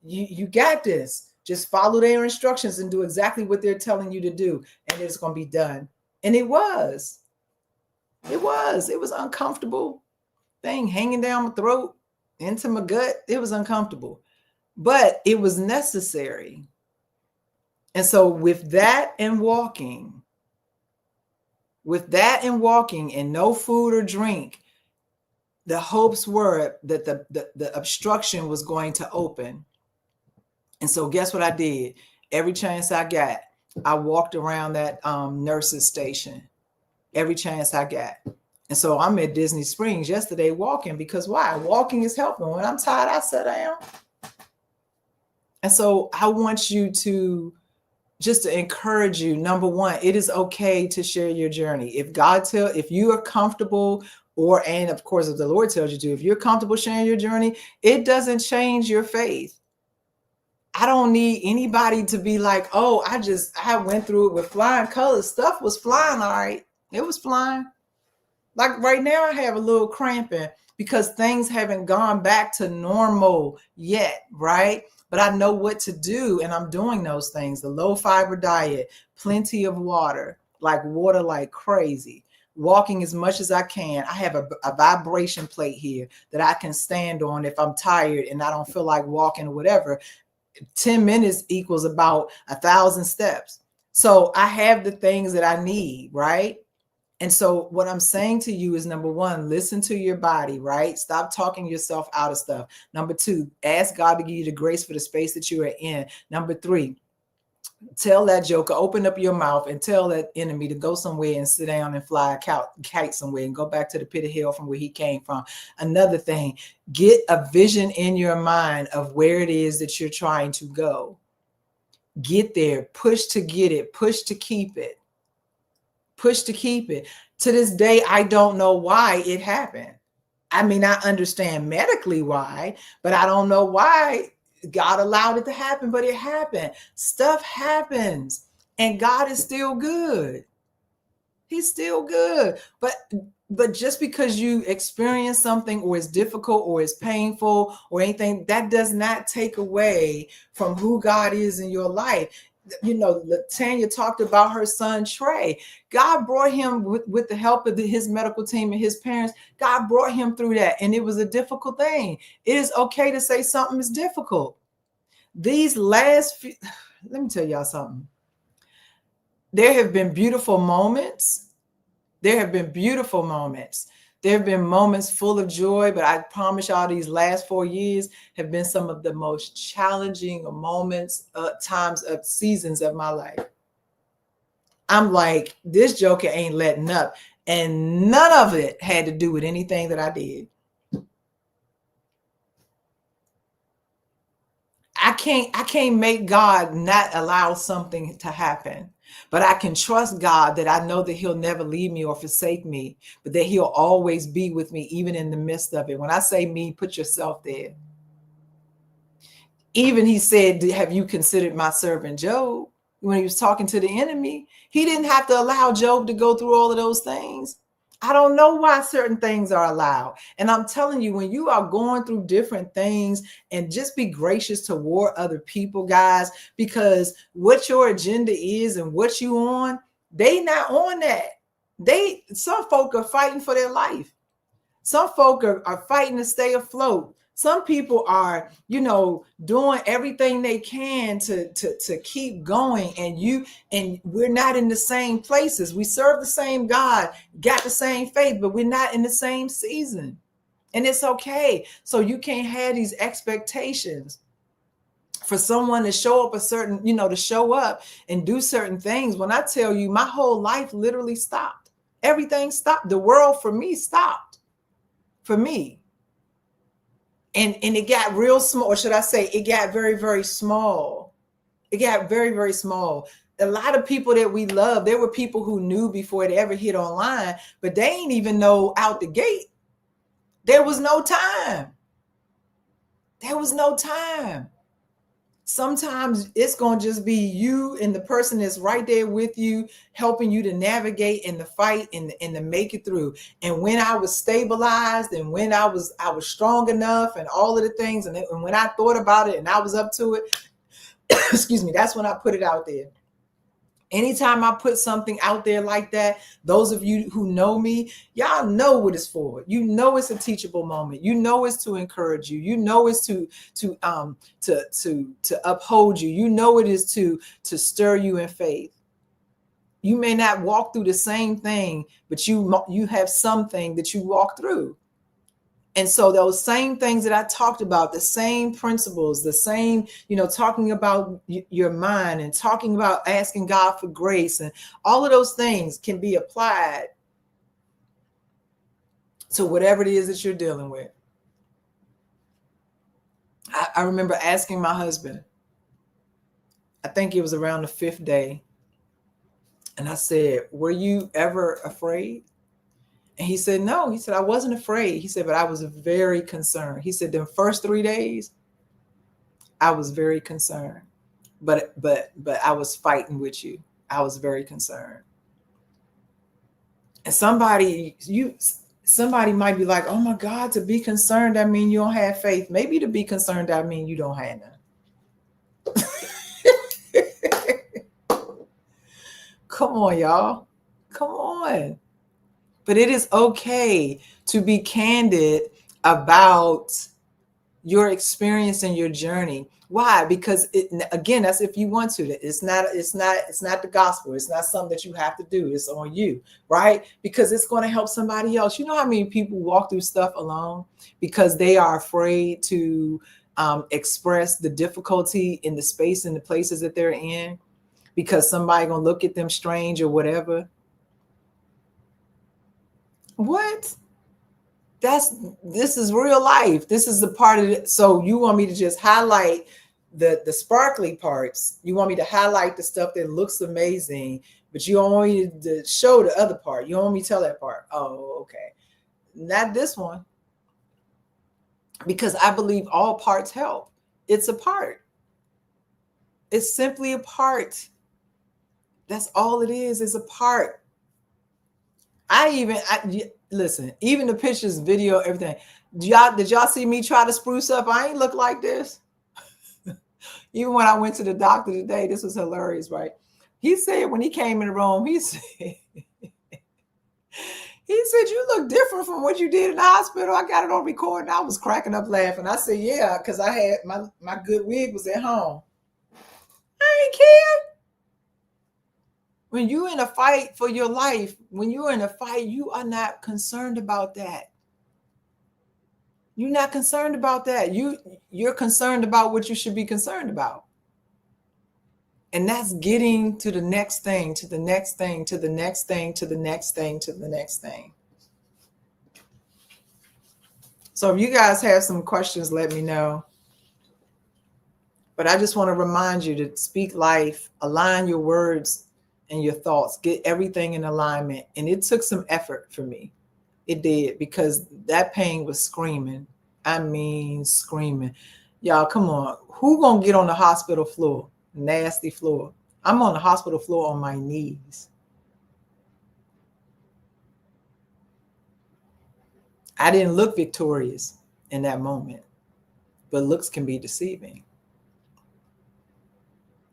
You got this. Just follow their instructions and do exactly what they're telling you to do. And it's going to be done. And it was. It was uncomfortable. Thing hanging down my throat into my gut. It was uncomfortable. But it was necessary. And so with that and walking and no food or drink, the hopes were that the obstruction was going to open. And so guess what I did? Every chance I got, I walked around that nurse's station. Every chance I got. And so I'm at Disney Springs yesterday walking, because why? Walking is helping. When I'm tired, I sit down. And so I want you to just to encourage you. Number one, it is okay to share your journey. If you are comfortable, and of course, if the Lord tells you to, if you're comfortable sharing your journey, it doesn't change your faith. I don't need anybody to be like, oh, I went through it with flying colors. Stuff was flying, all right. It was flying. Like right now, I have a little cramping because things haven't gone back to normal yet, right? But I know what to do, and I'm doing those things. The low fiber diet, plenty of water like crazy. Walking as much as I can. I have a vibration plate here that I can stand on if I'm tired and I don't feel like walking or whatever. 10 minutes equals about 1,000 steps. So I have the things that I need, right? And so what I'm saying to you is, number one, listen to your body, right? Stop talking yourself out of stuff. Number 2, ask God to give you the grace for the space that you are in. Number 3, tell that joker, open up your mouth and tell that enemy to go somewhere and sit down and fly a kite somewhere and go back to the pit of hell from where he came from. Another thing, get a vision in your mind of where it is that you're trying to go. Get there, push to get it, push to keep it. Push to keep it. To this day, I don't know why it happened. I mean, I understand medically why, but I don't know why God allowed it to happen, but it happened. Stuff happens, and God is still good. He's still good. But just because you experience something, or it's difficult, or it's painful, or anything, that does not take away from who God is in your life. You know, Tanya talked about her son, Trey. God brought him with the help of his medical team and his parents. God brought him through that. And it was a difficult thing. It is okay to say something is difficult. These last few, let me tell y'all something. There have been beautiful moments. There have been beautiful moments. There have been moments full of joy, but I promise y'all these last 4 years have been some of the most challenging moments, times of seasons of my life. I'm like, this joker ain't letting up. And none of it had to do with anything that I did. can't make God not allow something to happen. But I can trust God that I know that he'll never leave me or forsake me, but that he'll always be with me, even in the midst of it. When I say me, put yourself there. Even he said, have you considered my servant Job? When he was talking to the enemy, he didn't have to allow Job to go through all of those things. I don't know why certain things are allowed. And I'm telling you, when you are going through different things, and just be gracious toward other people, guys, because what your agenda is and what you on, they not on that. Some folk are fighting for their life. Some folk are fighting to stay afloat. Some people are, doing everything they can to keep going. And we're not in the same places. We serve the same God, got the same faith, but we're not in the same season. And it's okay. So you can't have these expectations for someone to show up a certain, to show up and do certain things. When I tell you, my whole life literally stopped. Everything stopped. The world for me stopped. For me. And it got real small, or should I say it got very, very small. It got very, very small. A lot of people that we love, there were people who knew before it ever hit online, but they ain't even know out the gate. There was no time. There was no time. Sometimes it's going to just be you and the person that's right there with you, helping you to navigate in the fight and to make it through. And when I was stabilized and when I was strong enough and all of the things, and when I thought about it and I was up to it, excuse me, that's when I put it out there. Anytime I put something out there like that, those of you who know me, y'all know what it's for. You know it's a teachable moment. You know it's to encourage you. You know it's to uphold you. You know it is to stir you in faith. You may not walk through the same thing, but you have something that you walk through. And so those same things that I talked about, the same principles, the same, talking about your mind and talking about asking God for grace, and all of those things can be applied to whatever it is that you're dealing with. I remember asking my husband, I think it was around the 5th day. And I said, were you ever afraid? And he said, no. He said, I wasn't afraid. He said, but I was very concerned. He said, the first 3 days, I was very concerned. But I was fighting with you. I was very concerned. And somebody might be like, oh my God, to be concerned, that means you don't have faith. Maybe to be concerned, that means you don't have none. Come on, y'all. Come on. But it is okay to be candid about your experience and your journey. Why? Because again, that's if you want to. It's not the gospel. It's not something that you have to do. It's on you, right? Because it's going to help somebody else. You know how many people walk through stuff alone because they are afraid to express the difficulty in the space and the places that they're in, because somebody gonna look at them strange or whatever. What? This is real life. This is the part of it. So you want me to just highlight the sparkly parts. You want me to highlight the stuff that looks amazing, but you don't want me to show the other part. You don't want me to tell that part. Oh, okay. Not this one. Because I believe all parts help. It's a part. It's simply a part. That's all it is a part. Listen, even the pictures, video, everything. Did y'all see me try to spruce up? I ain't look like this. Even when I went to the doctor today, this was hilarious, right? He said when he came in the room, he said, you look different from what you did in the hospital. I got it on recording. I was cracking up laughing. I said, yeah, because I had my good wig was at home. I ain't care. When you're in a fight for your life, when you're in a fight, you are not concerned about that. You're not concerned about that. You're concerned about what you should be concerned about. And that's getting to the next thing, to the next thing, to the next thing, to the next thing, to the next thing. So if you guys have some questions, let me know. But I just want to remind you to speak life, align your words and your thoughts, get everything in alignment. And it took some effort for me. It did, because that pain was screaming. I mean, screaming. Y'all, come on. Who gonna get on the hospital floor? Nasty floor. I'm on the hospital floor on my knees. I didn't look victorious in that moment, but looks can be deceiving.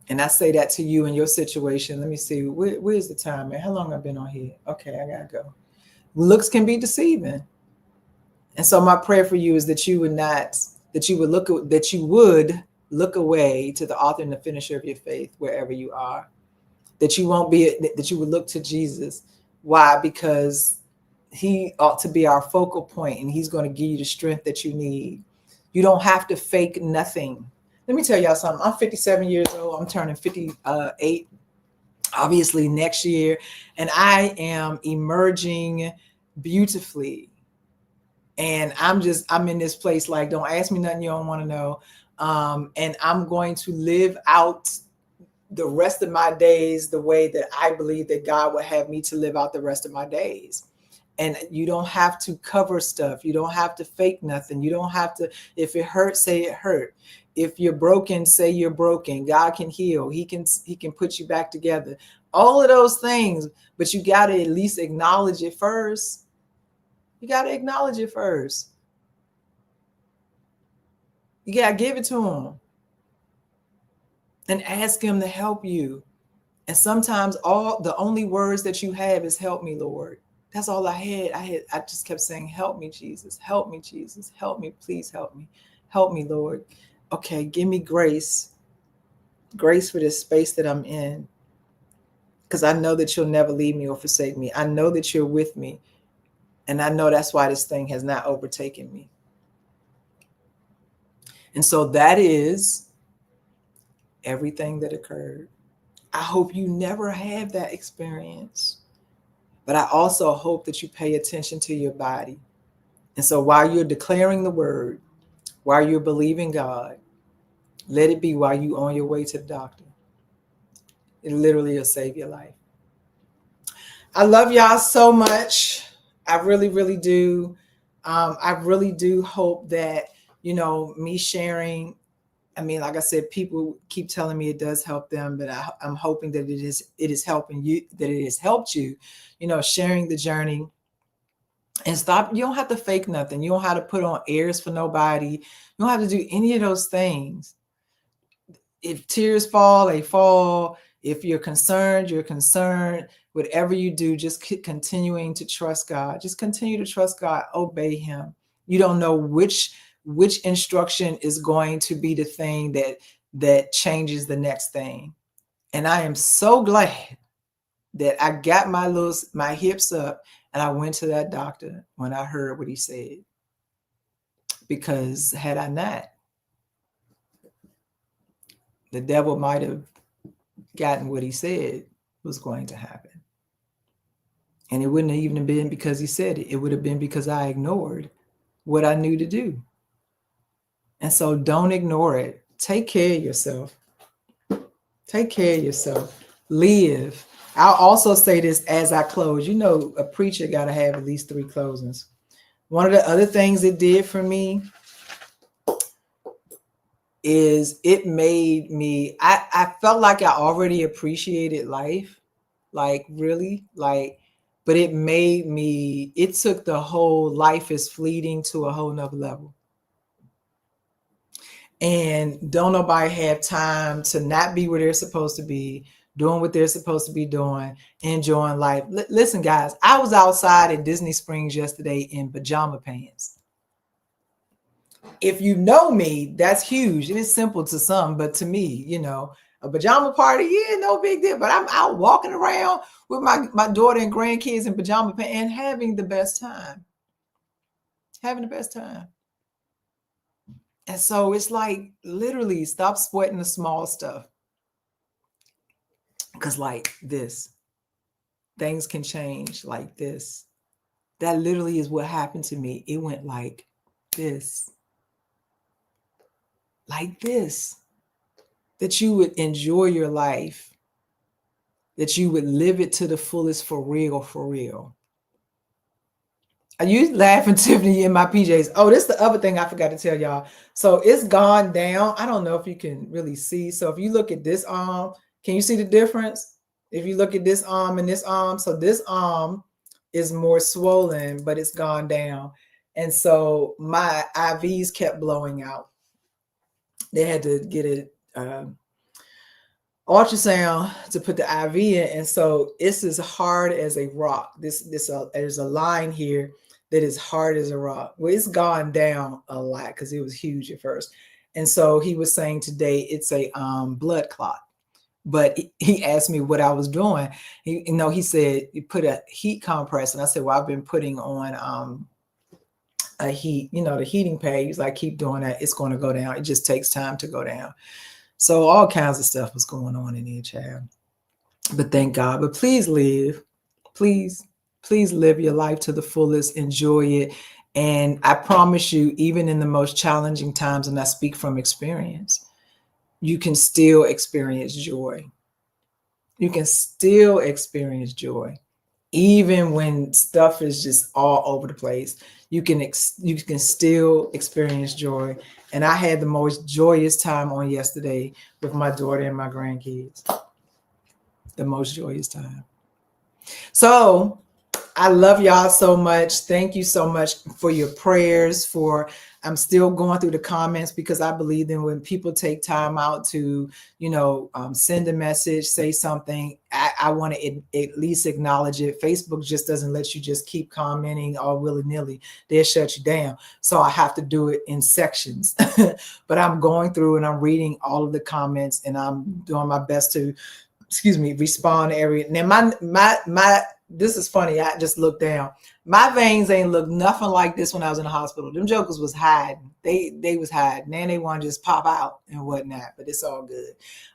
And I say that to you in your situation. Let me see. Where's the time, man? How long I've been on here? Okay, I gotta go. Looks can be deceiving. And so my prayer for you is that you would not, that you would look away to the author and the finisher of your faith wherever you are. That you won't be, that you would look to Jesus. Why? Because he ought to be our focal point, and he's going to give you the strength that you need. You don't have to fake nothing. Let me tell y'all something. I'm 57 years old. I'm turning 58 obviously next year, and I am emerging beautifully. And I'm in this place like, don't ask me nothing you don't want to know. And I'm going to live out the rest of my days the way that I believe that God would have me to live out the rest of my days. And you don't have to cover stuff. You don't have to fake nothing. You don't have to, if it hurts, say it hurt. If you're broken, say you're broken. God can heal. He can put you back together. All of those things, but you got to at least acknowledge it first. You got to acknowledge it first. You got to give it to him and ask him to help you. And sometimes the only words that you have is help me, Lord. That's all I had. I just kept saying, help me, Jesus. Help me, Jesus. Help me. Please help me. Help me, Lord. Okay, give me grace. Grace for this space that I'm in. Because I know that you'll never leave me or forsake me. I know that you're with me. And I know that's why this thing has not overtaken me. And so that is everything that occurred. I hope you never have that experience. But I also hope that you pay attention to your body. And so while you're declaring the word, while you're believing God, let it be while you're on your way to the doctor. It literally will save your life. I love y'all so much. I really, really do. I really do hope that, me sharing, I mean, like I said, people keep telling me it does help them, but I'm hoping that it is helping you, that it has helped you, sharing the journey. And stop. You don't have to fake nothing. You don't have to put on airs for nobody. You don't have to do any of those things. If tears fall, they fall. If you're concerned, you're concerned. Whatever you do, just keep continuing to trust God. Just continue to trust God. Obey him. You don't know which instruction is going to be the thing that changes the next thing. And I am so glad that I got my hips up and I went to that doctor when I heard what he said. Because had I not, the devil might have gotten what he said was going to happen. And it wouldn't have even been because he said it. It would have been because I ignored what I knew to do. And so don't ignore it. Take care of yourself. Take care of yourself. Live. I'll also say this as I close. A preacher got to have at least 3 closings. One of the other things it did for me is it made me, I felt like I already appreciated life, like really, but it took the whole life is fleeting to a whole nother level. And don't nobody have time to not be where they're supposed to be, doing what they're supposed to be doing, enjoying life. Listen, guys, I was outside in Disney Springs yesterday in pajama pants. If you know me, that's huge. It is simple to some, but to me, a pajama party, yeah, no big deal. But I'm out walking around with my daughter and grandkids in pajama pants and having the best time. Having the best time. And so it's like, literally, stop sweating the small stuff. Because like this, things can change like this. That literally is what happened to me. It went like this. Like this. that you would enjoy your life, that you would live it to the fullest for real, for real. Are you laughing, Tiffany, in my PJs? Oh, this is the other thing I forgot to tell y'all. So it's gone down. I don't know if you can really see. So if you look at this arm, can you see the difference? If you look at this arm and this arm, so this arm is more swollen, but it's gone down. And so my IVs kept blowing out. They had to get it ultrasound to put the IV in, and so it's as hard as a rock. There's a line here that is hard as a rock. Well, it's gone down a lot because it was huge at first, and so he was saying today it's a blood clot. But he asked me what I was doing. He said you put a heat compress, and I said, well, I've been putting on a heat, the heating pad. He's like, keep doing that. It's going to go down. It just takes time to go down. So all kinds of stuff was going on in there, child. But thank God. But please live. Please live your life to the fullest. Enjoy it. And I promise you, even in the most challenging times, and I speak from experience, you can still experience joy. You can still experience joy. Even when stuff is just all over the place, you can still experience joy. And I had the most joyous time on yesterday with my daughter and my grandkids. The most joyous time. So I love y'all so much. Thank you so much for your prayers. I'm still going through the comments because I believe that when people take time out to, send a message, say something, I want to at least acknowledge it. Facebook just doesn't let you just keep commenting all willy-nilly. They'll shut you down. So I have to do it in sections. But I'm going through and I'm reading all of the comments and I'm doing my best to, respond to every. Now my this is funny. I just looked down. My veins ain't look nothing like this when I was in the hospital. Them jokers was hiding. They was hiding. Then they want to just pop out and whatnot, but it's all good.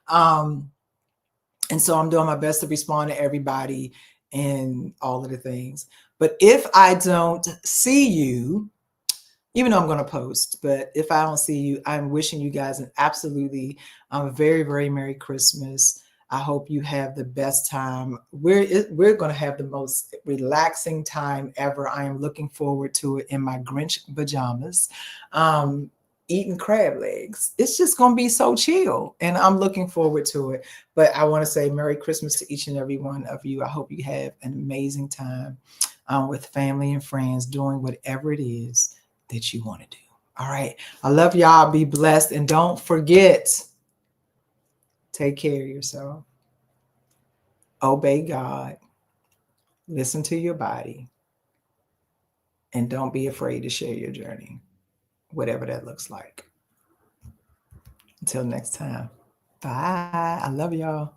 And so I'm doing my best to respond to everybody and all of the things. But if I don't see you, even though I'm going to post, but if I don't see you, I'm wishing you guys an absolutely very, very Merry Christmas. I hope you have the best time. We're going to have the most relaxing time ever. I am looking forward to it in my Grinch pajamas, eating crab legs. It's just going to be so chill, and I'm looking forward to it. But I want to say Merry Christmas to each and every one of you. I hope you have an amazing time with family and friends doing whatever it is that you want to do. All right. I love y'all. Be blessed. And don't forget, take care of yourself. Obey God. Listen to your body. And don't be afraid to share your journey, whatever that looks like. Until next time. Bye. I love y'all.